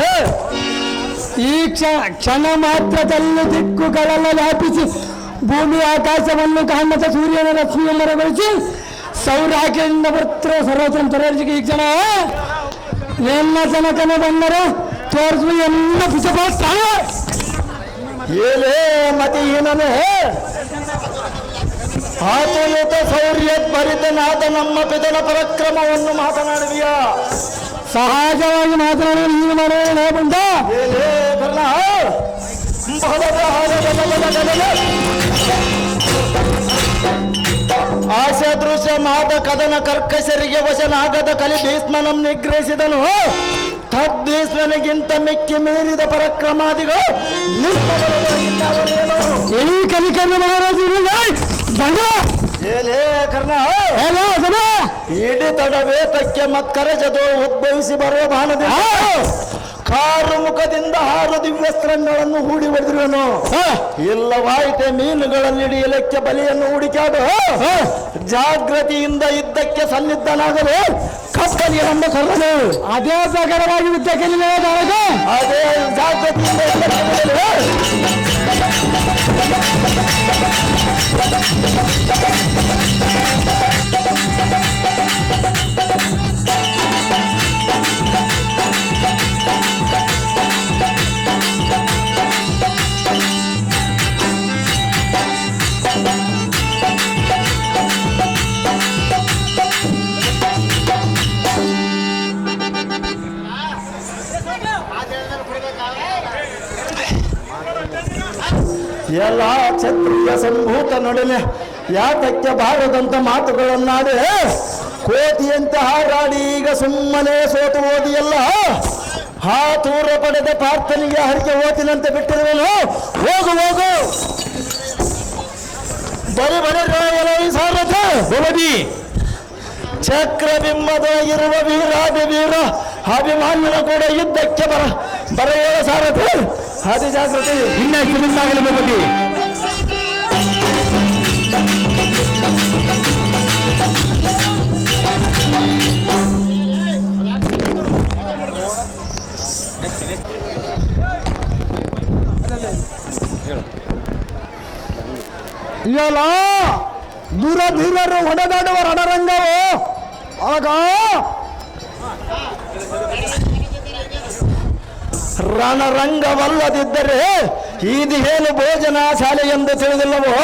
[SPEAKER 1] ಈ ಕ್ಷಣ ಮಾತ್ರದಲ್ಲಿ ದಿಕ್ಕುಗಳೆಲ್ಲ ವ್ಯಾಪಿಸಿ ಭೂಮಿ ಆಕಾಶವನ್ನು ಕಾಣದ ಸೂರ್ಯನ ರಶ್ಮಿಯ ಮರಗೊಳಿಸಿ ಸೌರಾಗ್ಯದಿಂದ ಬರ್ತಿರೋ ಸರ್ವೋತ್ತಮ ತರಜಿಗೆ ಈ ಕ್ಷಣ ಎಲ್ಲ ಜನಕನ ಬಂದರೆ ತೋರಿಸುವ ಎಲ್ಲ ಬಿಸಬಾಸ್ತಾನೆ
[SPEAKER 2] ಏನೇ ಮತಿಹೀನನೇ ಆತುಲಿತ ಶೌರ್ಯ ಭರಿತನಾದ ನಮ್ಮ ಪಿತನ ಪರಾಕ್ರಮವನ್ನು ಮಾತನಾಡುವಿಯ
[SPEAKER 1] ಸಹಜವಾಗಿ ಮಾತನಾಡುವ ನೀನು ಮಾಡೋಣ ಬಂದ
[SPEAKER 2] ಏನೇ ಕರ್ಣ ಆಶಾದೃಶ್ಯ ಮಾದ ಕದನ ಕರ್ಕಶರಿಗೆ ವಶನಾಗದ ಕಲಿ ಭೀಷ್ಮನಂ ನಿಗ್ರಹಿಸಿದನು ತದ್ಭೀಷ್ಮನಿಗಿಂತ ಮಿಕ್ಕಿ ಮೀರಿದ ಪರಾಕ್ರಮಾದಿಗಳು
[SPEAKER 1] ಈ ಕಲಿಕರ್ಣ ಮಹಾರಾಜ
[SPEAKER 2] ಏನೇ ಕರ್ಣ ಇಡೀ ತಡವೇತಕ್ಕೆ ಮತ್ಕರಜದು ಉದ್ಭವಿಸಿ ಬರುವ ಬಾಣದಿಂದ ಕಾರು ಮುಖದಿಂದ 6 ದಿವ್ಯಸ್ತ್ರಗಳನ್ನು ಹೂಡಿ ಹೊಡೆದಿರುವನು ಇಲ್ಲವಾಯಿತೆ ಮೀನುಗಳನ್ನು ಹಿಡಿಯಲಿಕ್ಕೆ ಬಲಿಯನ್ನು ಹುಡುಕಾಡು ಜಾಗೃತಿಯಿಂದ ಇದ್ದಕ್ಕೆ ಸನ್ನಿಧನಾಗಲು ಕಪ್ಪಲಿಗೆ ನಮ್ಮ ಕರ್ರನು
[SPEAKER 1] ಅದೇ ಪ್ರಕಾರವಾಗಿ ಯುದ್ಧಕ್ಕೆ
[SPEAKER 2] ಅದೇ ಜಾಗೃತಿಯಿಂದ ಎಲ್ಲ ಕ್ಷತ್ರಿಯ ಸಂಭೂತ ನಡುವೆ ಯಾತಕ್ಕೆ ಬಾರದಂತ ಮಾತುಗಳನ್ನಾಡಿ ಕೋತಿಯಂತೆ ಹಾರಾಡಿ ಈಗ ಸುಮ್ಮನೆ ಸೋತು ಓದಿಯಲ್ಲ ಹಾತೂರ ಪಡೆದ ಪ್ರಾರ್ಥನೆಗೆ ಹರಿಗೆ ಓತಿನಂತೆ ಬಿಟ್ಟಿರುವನು ಹೋಗು ಹೋಗು ಬರಿ ಸಾರಥ ಬಲದಿ ಚಕ್ರಬಿಂಬದ ಇರುವ ವೀರಾದಿ ವೀರ ಅಭಿಮಾನ್ಯನ ಕೂಡ ಯುದ್ಧಕ್ಕೆ ಬರೆಯುವ ಸಾರಥ ಅತಿ ಜಾಗೃತಿ
[SPEAKER 1] ಇನ್ನಷ್ಟು ಮುಂದಾಗಲಿ ಬಲದಿ
[SPEAKER 2] ಇಲ್ಲ ದುರಧೀರರು ಹೊಡೆದಾಡುವ ರಣರಂಗವು ಆಗ ರಣರಂಗವಲ್ಲದಿದ್ದರೆ ಇದೇನು ಭೋಜನ ಶಾಲೆ ಎಂದು ತಿಳಿದಿಲ್ಲವೋ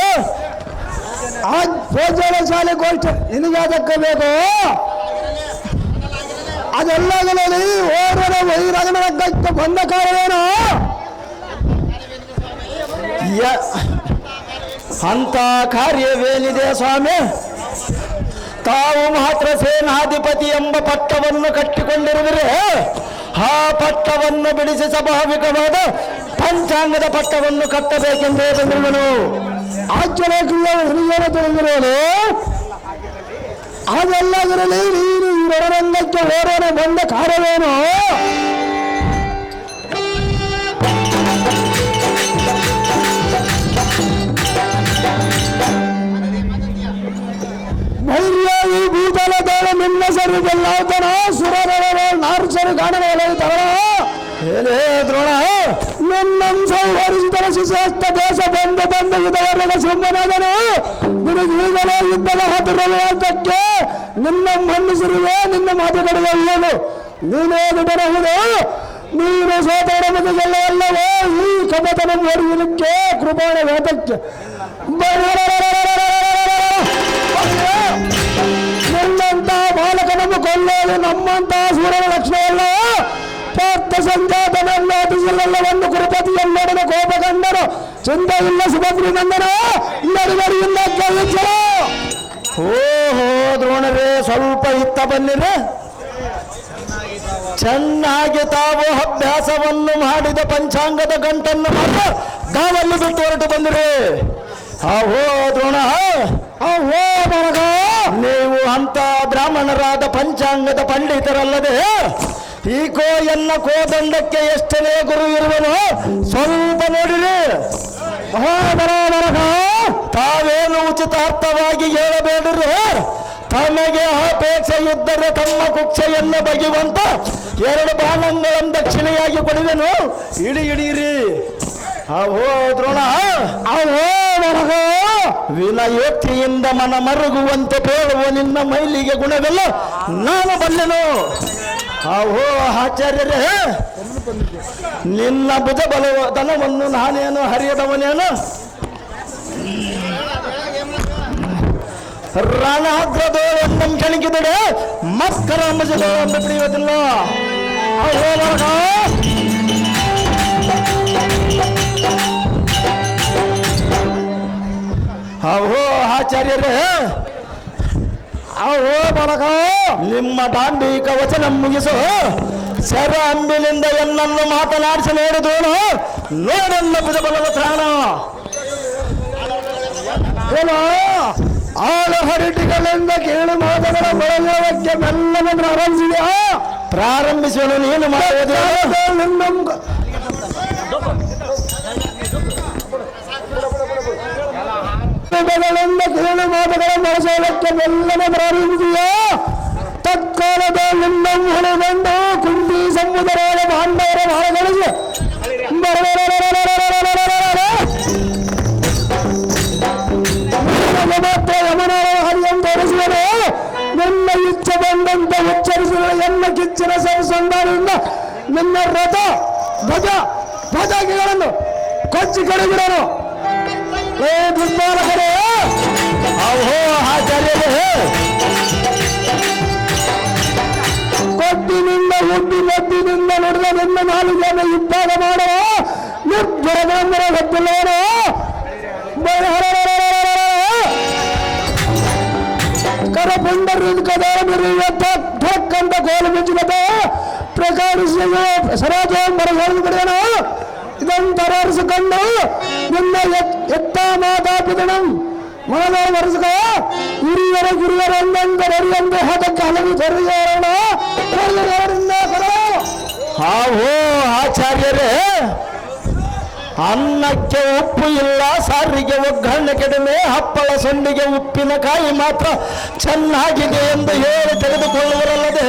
[SPEAKER 2] ಆ ಭೋಜನ ಶಾಲೆ ಗೋಷ್ಠಿ ನಿನಗೆ ಅದಕ್ಕೆ ಬೇಕು ಅದೆಲ್ಲಗಳಲ್ಲಿ ಓರ್ವರ ವೈರಾಗನ ರಕ್ಕಕ್ಕೆ ಬಂದ ಕಾರಣವೇನು? ಅಂತ ಕಾರ್ಯವೇನಿದೆ ಸ್ವಾಮಿ? ತಾವು ಮಾತ್ರ ಸೇನಾಧಿಪತಿ ಎಂಬ ಪಟ್ಟವನ್ನು ಕಟ್ಟಿಕೊಂಡಿರುವಿರೆ. ಆ ಪಟ್ಟವನ್ನು ಬಿಡಿಸಿ ಸ್ವಾಭಾವಿಕವಾದ ಪಂಚಾಂಗದ ಪಟ್ಟವನ್ನು ಕಟ್ಟಬೇಕೆಂದೇ ಬಂದಿರುವನು. ಆಚರಣೆ ತಿಳಿದಿರುವನು. ಅದೆಲ್ಲದರಲ್ಲಿ ನೀನು ಈ ರಣರಂಗಕ್ಕೆ ಓರೋಣ ಬಂದ ಕಾರ್ಯವೇನು? ಈ ಭೂತಲದಳ ನಿನ್ನ ಸರಿ ಗೆಲ್ಲಾತನ ಸುರರ ನಾರ್ಸರು ಕಾಣಲಾಯ್ತವ ಹೇಳೇ ದ್ರೋಣ. ನಿನ್ನಂಶ ಹೊರಿಸಿದ ಶಿಶಸ್ತ ದೇಶ ಬಂದು ಬಂದು ಇದವರೆಗ ಸುಮ್ಮನಾದನು. ನಿನಗೀಗಲೇ ಯುದ್ಧದ ಹತ್ತಿರಕ್ಕೆ ನಿನ್ನ ಮನ್ನಿಸಿರುವೆ. ನಿನ್ನ ಮಾತುಗಳಿಗೆ ಇಲ್ಲದು. ನೀನೇ ಬಿಡಬಹುದು. ನೀನು ಸೋತವರ ಬಗ್ಗೆ ಗೆಲ್ಲವಲ್ಲವೋ ಈ ಕಪತನ ಹೊಡೆಯಲಿಕ್ಕೆ ಕೃಪಾಣ ವೇದಕ್ಕೆ ನಿನ್ನಂತ ಬಾಲಕನನ್ನು ಕೊಲ್ಲೋದು ನಮ್ಮಂತ ಸೂರ್ಯನ ಲಕ್ಷಣವಲ್ಲ. ಪಾರ್ಥ ಸಂಜಾತನಲ್ಲವನ್ನು ಕುರುಪತಿಯನ್ನೊಡನೆ ಕೋಪಗಂಡನು. ಚಿಂತೆ ಇಲ್ಲ ಸುಭದ್ರಿ ನಂದನ ನಡುಗಡಿಯಿಂದ ಗೆಲ್ಲಿಸಲು. ಓಹೋ ದ್ರೋಣರೇ, ಸ್ವಲ್ಪ ಇತ್ತ ಬನ್ನಿರಿ. ಚೆನ್ನಾಗಿ ತಾವು ಅಭ್ಯಾಸವನ್ನು ಮಾಡಿದ ಪಂಚಾಂಗದ ಗಂಟನ್ನು ಮಾತ್ರ ಗಾವಲ್ಲಿ ಬಿಟ್ಟು ಹೊರಟು ಬಂದಿರಿ. ಆಹೋ ದ್ರೋಣ, ಆಹೋ ಬರಗ, ನೀವು ಅಂತ ಬ್ರಾಹ್ಮಣರಾದ ಪಂಚಾಂಗದ ಪಂಡಿತರಲ್ಲದೆ ಈಕೋ ಎನ್ನ ಕೋದಂಡಕ್ಕೆ ಎಷ್ಟನೇ ಗುರು ಇರುವನು ಸ್ವಲ್ಪ ನೋಡಿರಿ. ಬರಗ, ತಾವೇನು ಉಚಿತಾರ್ಥವಾಗಿ ಹೇಳಬೇಡ್ರಿ. ತಮಗೆ ಅಪೇಕ್ಷೆ ಇದ್ದರೆ ತಮ್ಮ ಕುಕ್ಷೆಯನ್ನು ಬಗೆಯುವಂತ 2 ಬಾಣಗಳನ್ನು ದಕ್ಷಿಣೆಯಾಗಿ ಕೊಡುವೆನು. ಹಿಡಿಯಿರಿ. ಅವೋ ದ್ರೋಣ, ಅವೋ ಮರಗ, ವಿನಯೋಕ್ತಿಯಿಂದ ಮನ ಮರುಗುವಂತೆ ಬೇಡುವ ನಿನ್ನ ಮೈಲಿಗೆ ಗುಣವೆಲ್ಲ ನಾನು ಬಲ್ಲೆನು. ಅವೋ ಆಚಾರ್ಯರೇ, ನಿನ್ನ ಭುಜ ಬಲವ ದನವನ್ನು ನಾನೇನು ಹರಿಯದವನೇನು? ರಣಾಗ್ರದೋಳೆಂದಂ ಕೆಣಕಿದಡೆ ಮಕ್ಕಳ ಮಜಲನ್ನು ಬಿಡಿಯುವುದಿಲ್ಲ. ಅವೋ ಮರಗ, ಅವೋ ಆಚಾರ್ಯರೇ, ಅವೋ ಮರಗ, ನಿಮ್ಮ ದಾಂಡಿಕ ವಚನ ಮುಗಿಸು. ಸರ ಅಂಬಿನಿಂದ ಎನ್ನನ್ನು ಮಾತನಾಡಿಸಿ ನೋಡಿದೋನು ನೋಡನ್ನ ಭುಜಬಲದ ತ್ರಾಣ. ಏನೋ ಆಳು ಹರಟಿಗಳಿಂದ ಕೇಳು ಮಾತುಗಳ ಬಳಲಕ್ಕೆ ಮೆಲ್ಲನೆ ಪ್ರಾರಂಭಿಸಿದೆಯಾ? ಪ್ರಾರಂಭಿಸುವನು ನೀನು ಮಾಡುವುದು. ಕೇಳು ಮಾತುಗಳ ಬಳಸೋದಕ್ಕೆ ಮೆಲ್ಲನೆ ಪ್ರಾರಂಭಿಸಿದೆಯಾ? ತತ್ಕಾಲದ ನಿನ್ನ ಹೊಳೆಗೊಂಡು ಕುಂಡಿ ಸಮುದ್ರದ ಬಾಂಧವರ ಭಾಗಗಳಿಗೆ ಯಮನಾರ ಹರಿಯನ್ನು ತೋರಿಸುವರು. ನಿನ್ನ ಇಚ್ಛೆ ಬಂದಂತೆ ಉಚ್ಚರಿಸಿದ ಎನ್ನ ಕಿಚ್ಚಿನ ಸಂದಾನದಿಂದ ನಿನ್ನ ರಥ ಧ್ವಜ ಧ್ವಜಗಳನ್ನು ಕೊಚ್ಚಿ ಕಡಿಬಿಡನು. ದುರ್ಬಾಲಕರೇ, ಅಹೋ ಆಚಾರ್ಯರೇ, ಕೊಟ್ಟಿನಿಂದ ಉಡ್ಡಿ ಮದ್ದಿನಿಂದ ನುಡಿದ ನಿನ್ನ ನಾಲಿಗೆಯನ್ನು ಇಬ್ಬಾಗ ಮಾಡುವ ನಿರ್ಭರಗಂಬರ ಗೊತ್ತಿಲ್ಲವನು. ಕರಪುಂಡರಿಕದ ಠಕ್ಕಂತ ಕೋಲು ಮುಚ್ಚಿದ ಪ್ರಕಾರಿಸಿದ ಸರಾಜಂಬರ ಹೇಳಿದ ಬಿಡೇನು. ಇದನ್ನು ತರಾರಿಸಿಕೊಂಡು ನಿನ್ನ ಎತ್ತ ಮಾತಾಪಿದನು ಮನದ ವರೆಸಕ ಹಿರಿಯರ ಗಿರಿಯರ ಎಂದೆಂದು ಹದಕ್ಕೆ ಹಲವು ತೊರೆಯೋಣ. ಹಾವೋ ಆಚಾರ್ಯರೇ, ಅನ್ನಕ್ಕೆ ಉಪ್ಪು ಇಲ್ಲ, ಸಾರಿಗೆ ಒಗ್ಗರಣೆ ಕಡಿಮೆ, ಹಪ್ಪಳ ಸೊಂಡಿಗೆ ಉಪ್ಪಿನಕಾಯಿ ಮಾತ್ರ ಚೆನ್ನಾಗಿದೆ ಎಂದು ಹೇಳಿ ತೆಗೆದುಕೊಳ್ಳುವರಲ್ಲದೆ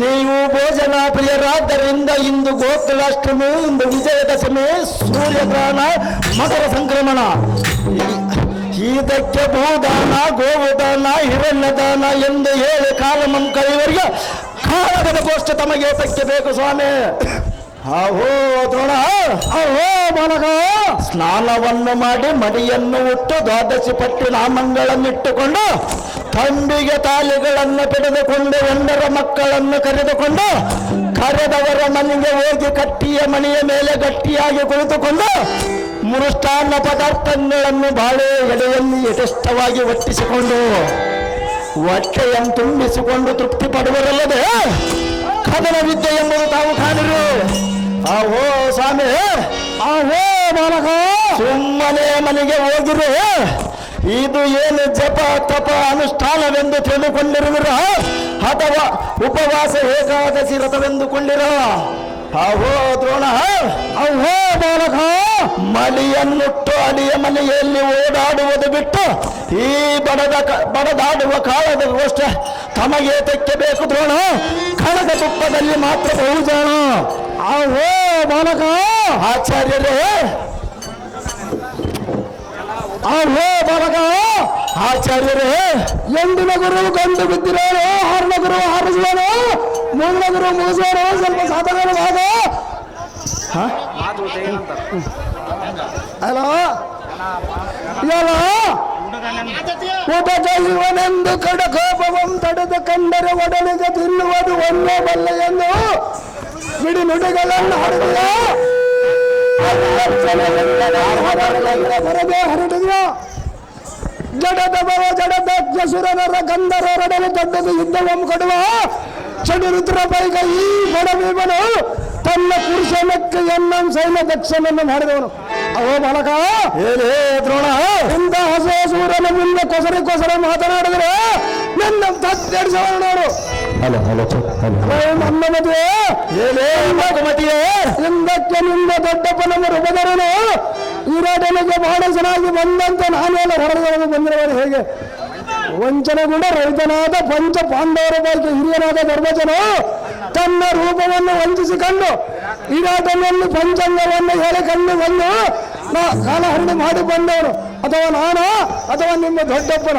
[SPEAKER 2] ನೀವು ಭೋಜನ ಪ್ರಿಯರಾದ್ದರಿಂದ ಇಂದು ಗೋಕುಲಾಷ್ಟಮಿ, ಇಂದು ವಿಜಯದಶಮಿ, ಸೂರ್ಯಗ್ರಹಣ, ಮಕರ ಸಂಕ್ರಮಣ, ಇದಕ್ಕೆ ಭೂದಾನ, ಗೋವುದಾನ, ಹಿರಣ್ಯದಾನ ಎಂದು ಹೇಳಿ ಕಾಲಮಂ ಕೈವರಿಗೆ ಕಾಳಗದ ಗೋಷ್ಠಿ ತಮಗೆ ಏತಕ್ಕೆ ಬೇಕು ಸ್ವಾಮಿ? ಆಹೋ ದ್ರೋಣ,
[SPEAKER 1] ಅಹೋ ಬಾಲಕ,
[SPEAKER 2] ಸ್ನಾನವನ್ನು ಮಾಡಿ ಮಡಿಯನ್ನು ಉಟ್ಟು ದ್ವಾದಶಿ ಪಟ್ಟಿ ನಾಮಗಳನ್ನಿಟ್ಟುಕೊಂಡು ತಂಬಿಗೆ ತಾಲಿಗಳನ್ನು ಪಡೆದುಕೊಂಡು ಒಂದರ ಮಕ್ಕಳನ್ನು ಕರೆದುಕೊಂಡು ಕರೆದವರ ಮನೆಗೆ ಹೋಗಿ ಕಟ್ಟಿಯ ಮನೆಯ ಮೇಲೆ ಗಟ್ಟಿಯಾಗಿ ಕುಳಿತುಕೊಂಡು ಮೃಷ್ಟಾನ್ನ ಪದಾರ್ಥಗಳನ್ನು ಬಾಳೆ ಎಲೆಯಲ್ಲಿ ಯಥೇಷ್ಟವಾಗಿ ಒಟ್ಟಿಸಿಕೊಂಡು ಹೊಟ್ಟೆಯನ್ನು ತುಂಬಿಸಿಕೊಂಡು ತೃಪ್ತಿ ಪಡುವರಲ್ಲದೆ ಕದನ ವಿದ್ಯೆ ಎಂಬುದು ತಾವು ಕಾಣಿರು. ಆಹೋ ಸ್ವಾಮಿ,
[SPEAKER 1] ಅಹೋ ಬಾಲಕ,
[SPEAKER 2] ಸುಮ್ಮನೆ ಮನೆಗೆ ಹೋಗಿರು. ಇದು ಏನು ಜಪ ತಪ ಅನುಷ್ಠಾನವೆಂದು ತಿಳಿದುಕೊಂಡಿರುವಿರ ಅಥವಾ ಉಪವಾಸ ಏಕಾದಶಿ ವ್ರತವೆಂದುಕೊಂಡಿರ? ಆಹೋ ದ್ರೋಣ,
[SPEAKER 1] ಅಹೋ ಬಾಲಕ,
[SPEAKER 2] ಮಡಿಯನ್ನುಟ್ಟು ಅಡಿಯ ಮನೆಯಲ್ಲಿ ಓಡಾಡುವುದು ಬಿಟ್ಟು ಈ ಬಡದಾಡುವ ಕಾಲದ ಗೋಷ್ಠ ತಮಗೆ ತೆಕ್ಕಬೇಕು ದ್ರೋಣ. ಕನಕ ತುಪ್ಪದಲ್ಲಿ ಮಾತ್ರ ಬಹುಜಾಣ.
[SPEAKER 1] ಅಹೋ ಬಾಲಕ,
[SPEAKER 2] ಆಚಾರ್ಯರೇ,
[SPEAKER 1] ಅಹೋ ಬಾಲಕ,
[SPEAKER 2] ಆಚಾರ್ಯರೇ,
[SPEAKER 1] ಎಂದಿನ ಗುರು ಗಂಡು ಬಿದ್ದಿರೋನು, ಹರಣ ಗುರು ಹಾರಿಸುವನು, ಮುಂದಿನ ಗುರು ಮುಗಿಸುವನು, ಸ್ವಲ್ಪ ಸಾಧಕರು ಭಾಗ. ಅಲೋ ಎಲ್ಲ ಉಪಜೀವನೆಂದು ಕಡಕೋಪವಂ ತಡೆದು ಕಂಡರೆ ಒಡಲಿಗೆ ತಿನ್ನುವುದು ಒಂದೇ ಬಲ್ಲ ಎಂದು ಬಿಡಿ ನುಡಿಗಳನ್ನು ಹರಿದಿಯ ಬರದೆ ಹರಡಿದ ಜಡದ ಬವ ಜಡದ ಸುರನರ ಗಂಧರೊಡನೆ ದೊಡ್ಡದು ಯುದ್ಧವಂ ಕೊಡುವ ಚಡು ರುದ್ರ ಬೈಗ ಈ ಬಡವೀವನು ತನ್ನ ಪುರುಷನಕ್ಕೆ ಎನ್ನಂ ಸೈನ್ಯ ದಕ್ಷನನ್ನು ಮಾಡಿದವನು. ಅವೋ ಬಾಲಕ,
[SPEAKER 2] ಏನೇ ದ್ರೋಣ,
[SPEAKER 1] ಇಂಥ ಹೊಸ ಸೂರನ ಮುಂದೆ ಕೊಸರೆ ಮಾತನಾಡಿದ್ರೆ ನನ್ನ ತತ್ತೆಡಿಸವನು ನೋಡು. ನನ್ನ ಮದುವೆ
[SPEAKER 2] ಏನೇ ಮತಿಯೇ,
[SPEAKER 1] ಹಿಂದಕ್ಕೆ ನಿಂದ ದೊಡ್ಡಪ್ಪನ ಉಪದರನು ಈರಾಟನಿಗೆ ಬಹಳ ಚೆನ್ನಾಗಿ ಬಂದಂತೆ ನಾನೆಲ್ಲ ಹೊರಗೆ ಬಂದಿರುವನು. ಹೇಗೆ ವಂಚನೆಗೊಂಡ ರೈತನಾದ ಪಂಚ ಪಾಂಡವರ ಪೈಕಿ ಹಿರಿಯನಾದ ಧರ್ಮಜನು ತನ್ನ ರೂಪವನ್ನು ವಂಚಿಸಿಕೊಂಡು ಈರಾಟನಲ್ಲಿ ಪಂಚಾಂಗವನ್ನು ಹೇಳಿಕೊಂಡು ಬಂದು ಕಾಲಹರಣಿ ಮಾಡಿ ಬಂದವನು. ಅಥವಾ ನಾನು ಅಥವಾ ನಿಮ್ಮ ದೊಡ್ಡಪ್ಪನ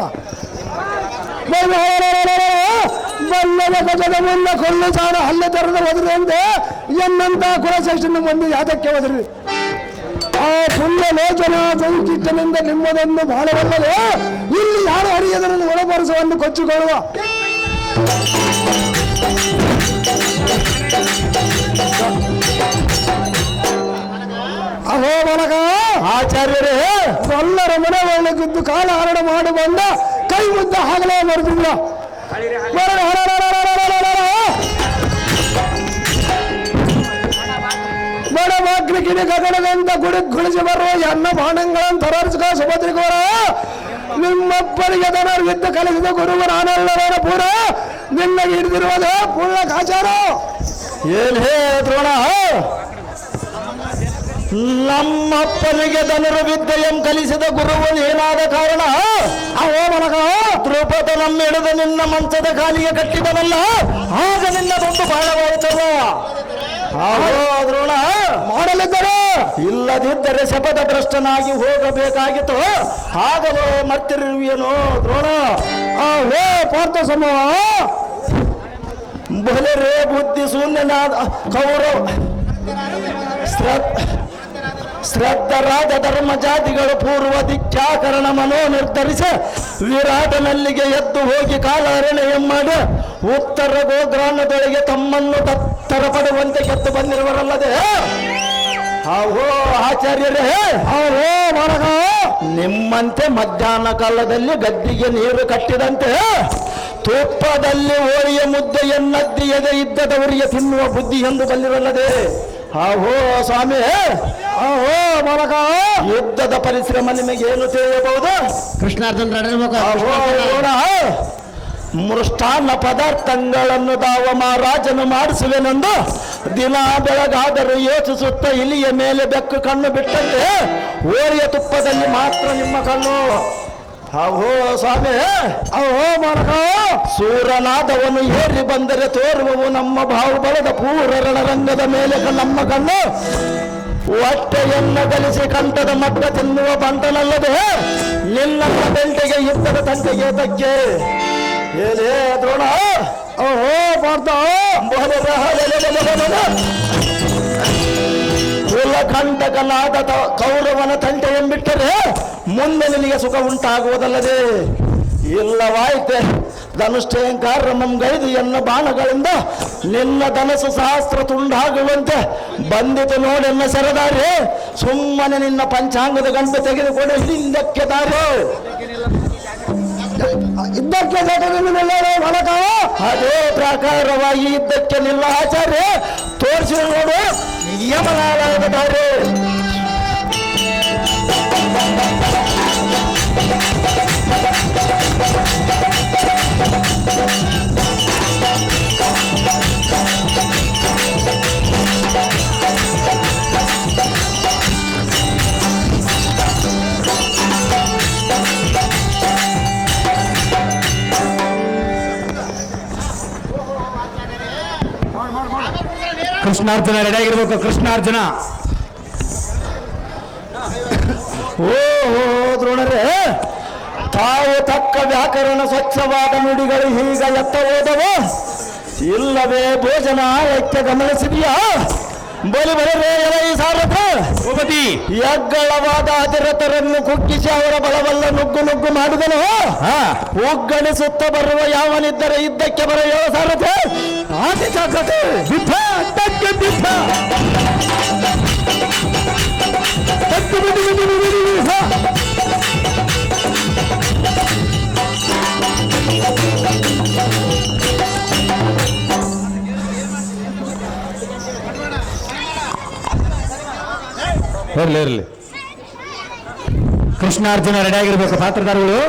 [SPEAKER 1] ಬಲ್ಲದ ಗಜದ ಮುಂದೆ ಕೊಳ್ಳು ಚಾಣ ಹಲ್ಲೆ ತರದ ಒದರಿ ಅಂತೆ ಎನ್ನಂತ ಕುಲಶ್ರೇಷ್ಠನ ಮುಂದೆ ಯಾತಕ್ಕೆ ಒದರಿ ಆ ಪುಣ್ಯ ಲೋಚನ ಸಂಕಿಟ್ಟನಿಂದ ನಿಮ್ಮದನ್ನು ಬಾಳವಲ್ಲದೆ ಇಲ್ಲಿ ಯಾರು ಹರಿಯದನ್ನು ಒಳಬರಿಸುವನ್ನು ಕೊಚ್ಚಿಕೊಳ್ಳುವ. ಅಹೋ ಬಾಲಕ,
[SPEAKER 2] ಆಚಾರ್ಯರೇ,
[SPEAKER 1] ಎಲ್ಲರ ಮನೆ ಒಳಗಿದ್ದು ಕಾಲ ಹರಣ ಮಾಡಿ ಬಂದ ಕೈ ಮುದ್ದ ಹಾಗಲೇ ಮರೆದಿಲ್ಲ. ಬಡ ಬಾಗ್ಲಿಗಿನ ಗಗನದಂತ ಗುಳಿಸಿ ಬರುವ ಅನ್ನ ಬಾಣಗಳನ್ನು ತರರಿಸಿಕ ಸುಭದ್ರಿಗೋರ ನಿಮ್ಮಪ್ಪರಿಗೆ ದನರು ವಿದ್ಯೆ ಕಲಿಸಿದ ಗುರುವ ನಾನೆಲ್ಲವರ ಪೂರ ನಿನ್ನ ಹಿಡಿದಿರುವುದೇ ಪೂರ್ಣ ಕಾಚಾರ.
[SPEAKER 2] ಏನ್ ಹೇ ದ್ರೋಣ, ನಮ್ಮಪ್ಪನಿಗೆ ಧನುರು ವಿದ್ಯೆಯಂ ಕಲಿಸಿದ ಗುರುವನು ಏನಾದ ಕಾರಣ?
[SPEAKER 1] ಅವೋ ಮನಗ
[SPEAKER 2] ದ್ರೌಪದ ನಮ್ಮೆಳೆದ ನಿನ್ನ ಮಂಚದ ಕಾಲಿಗೆ ಕಟ್ಟಿದನಲ್ಲ, ಆಗ ನಿನ್ನದೊಂದು ಬಾಳವಾಯಿತವ. ದ್ರೋಣ,
[SPEAKER 1] ಮಾಡಲಿದ್ದರೆ
[SPEAKER 2] ಇಲ್ಲದಿದ್ದರೆ ಶಪಥ ಭ್ರಷ್ಟನಾಗಿ ಹೋಗಬೇಕಾಗಿತ್ತು. ಆಗಲೋ ಮರ್ತಿರುವಿಯನೋ ದ್ರೋಣ.
[SPEAKER 1] ಹೇ ಪಾರ್ಥ ಸಮೂಹ,
[SPEAKER 2] ಬಲರೇ ಬುದ್ಧಿ ಶೂನ್ಯನಾದ ಕೌರವ ಶ್ರದ್ಧರಾದ ಧರ್ಮ ಜಾತಿಗಳು ಪೂರ್ವ ದಿಕ್ಕಾಕರಣ ಮನೋ ನಿರ್ಧರಿಸ ವಿರಾಟನಲ್ಲಿಗೆ ಎದ್ದು ಹೋಗಿ ಕಾಲಹರಣೆ ಮಾಡಿ ಉತ್ತರ ಗೋಗ್ರಾಮದೊಳಗೆ ತಮ್ಮನ್ನು ತತ್ತರ ಪಡುವಂತೆ ಗೆದ್ದು ಬಂದಿರುವರಲ್ಲದೆ. ಅವೋ ಆಚಾರ್ಯರೇ,
[SPEAKER 1] ಅವೋ ಮನಗ
[SPEAKER 2] ನಿಮ್ಮಂತೆ ಮಧ್ಯಾಹ್ನ ಕಾಲದಲ್ಲಿ ಗದ್ದಿಗೆ ನೀರು ಕಟ್ಟಿದಂತೆ ತುಪ್ಪದಲ್ಲಿ ಓಳಿಯ ಮುದ್ದೆಯನ್ನದ್ದಿಯದೆ ಇದ್ದದವರಿಗೆ ತಿನ್ನುವ ಬುದ್ಧಿ ಎಂದು ಬಂದಿರಲ್ಲದೆ. ಆಹೋ ಸ್ವಾಮಿ,
[SPEAKER 1] ಅವೋ ಮನಗ
[SPEAKER 2] ಯುದ್ಧದ ಪರಿಶ್ರಮ ನಿಮಗೇನು ತಿಳಿಯಬಹುದು?
[SPEAKER 1] ಕೃಷ್ಣಾರ್ಜುನ
[SPEAKER 2] ಮೃಷ್ಟಾನ್ನ ಪದಾರ್ಥಗಳನ್ನು ತಾವ ಮಹಾರಾಜನು ಮಾಡಿಸುವೆನೆಂದು ದಿನ ಬೆಳಗಾದರೂ ಯೋಚಿಸುತ್ತ ಇಲಿಯ ಮೇಲೆ ಬೆಕ್ಕು ಕಣ್ಣು ಬಿಟ್ಟಂತೆ ಓರಿಯ ತುಪ್ಪದಲ್ಲಿ ಮಾತ್ರ ನಿಮ್ಮ ಕಣ್ಣು. ಅವೋ ಸ್ವಾಮಿ,
[SPEAKER 1] ಅವೋ ಮನಗ
[SPEAKER 2] ಸೂರನಾದವನು ಏರಿ ಬಂದರೆ ತೋರುವವು ನಮ್ಮ ಬಾಹುಬಲದ ಪೂರ ರಣರಂಗದ ಮೇಲೆ ನಮ್ಮ ಕಣ್ಣು. ಹೊಟ್ಟೆಯನ್ನು ಗಲಿಸಿ ಕಂಠದ ಮಟ್ಟ ತಿನ್ನುವ ಬಂಟನಲ್ಲದೆ ನಿನ್ನ ಬೆಂಟೆಗೆ ಯುದ್ಧದ ತಂಟೆಗೆ ತಕ್ಕೆ. ಏನೇ ದ್ರೋಣ,
[SPEAKER 1] ಓಹೋ ಪಾರ್ಥ
[SPEAKER 2] ಕಂಟಕನಾದ ಕೌರವನ ತಂಟೆಯನ್ಬಿಟ್ಟರೆ ಮುಂದೆ ನಿನಗೆ ಸುಖ ಉಂಟಾಗುವುದಲ್ಲದೆ ಇಲ್ಲವಾಯ್ತೆ. ಧನುಷ್ಠೇಂಕಾರ ನಮ್ಗೈದು ಎನ್ನ ಬಾಣಗಳಿಂದ ನಿನ್ನ ಧನಸು ಸಹಸ್ರ ತುಂಡಾಗುವಂತೆ ಬಂದಿತು ನೋಡೆನ್ನ ಸರದಾರಿ. ಸುಮ್ಮನೆ ನಿನ್ನ ಪಂಚಾಂಗದ ಗಂಟು ತೆಗೆದುಕೊಂಡು ಹಿಂದಕ್ಕೆ ದಾರಿ.
[SPEAKER 1] ಇದ್ದಕ್ಕೆ ಒಳಗ
[SPEAKER 2] ಅದೇ ಪ್ರಕಾರವಾಗಿ ಇದ್ದಕ್ಕೆ ನಿಲ್ಲ ಆಚಾರ್ಯ ತೋರಿಸಿ ನೋಡು ಯಮನಾರಾಯಣ ದಾರಿ.
[SPEAKER 3] ಕೃಷ್ಣಾರ್ಜುನ ರೆಡಿ ಆಗಿರ್ಬೇಕು. ಕೃಷ್ಣಾರ್ಜುನ
[SPEAKER 2] ಓ ದ್ರೋಣರೇ, ತಾವು ತಕ್ಕ ವ್ಯಾಕರಣ ಸ್ವಚ್ಛವಾದ ನುಡಿಗಳು ಹೀಗ ಎತ್ತ ಹೋದವು ಇಲ್ಲವೇ ಭೋಜನ ಐಕ್ಯ ಗಮನಿಸಿದೆಯಾ? ಬಲಿ ಬರವೇ ಎಲೈ ಸಾರಥ
[SPEAKER 3] ಭೂಪತಿ
[SPEAKER 2] ಯಗ್ಗಳವಾದ ಅತಿರಥರನ್ನು ಕುಗ್ಗಿಸಿ ಅವರ ಬಲವಲ್ಲ ನುಗ್ಗು ನುಗ್ಗು ಮಾಡಿದನು. ಉಗ್ಗಣಿಸುತ್ತ ಬರುವ ಯಾವನಿದ್ದರೆ ಇದ್ದಕ್ಕೆ ಬರೆಯೋ ಸಾರಥ ಆತಿ ಚಾಕತೆ
[SPEAKER 3] ಯುದ್ಧ ಅಡ್ಡಕ್ಕೆ ಯುದ್ಧ ತಟ್ಟು ಬಿಡಿ ಬಿಡಿ ಬಿಡಿ ಬಿಡಿ ಯುದ್ಧ. ಇರ್ಲಿ ಇರ್ಲಿ. ಕೃಷ್ಣಾರ್ಜುನ ರೆಡಿ ಆಗಿರ್ಬೇಕು ಪಾತ್ರಧಾರಿಗಳು.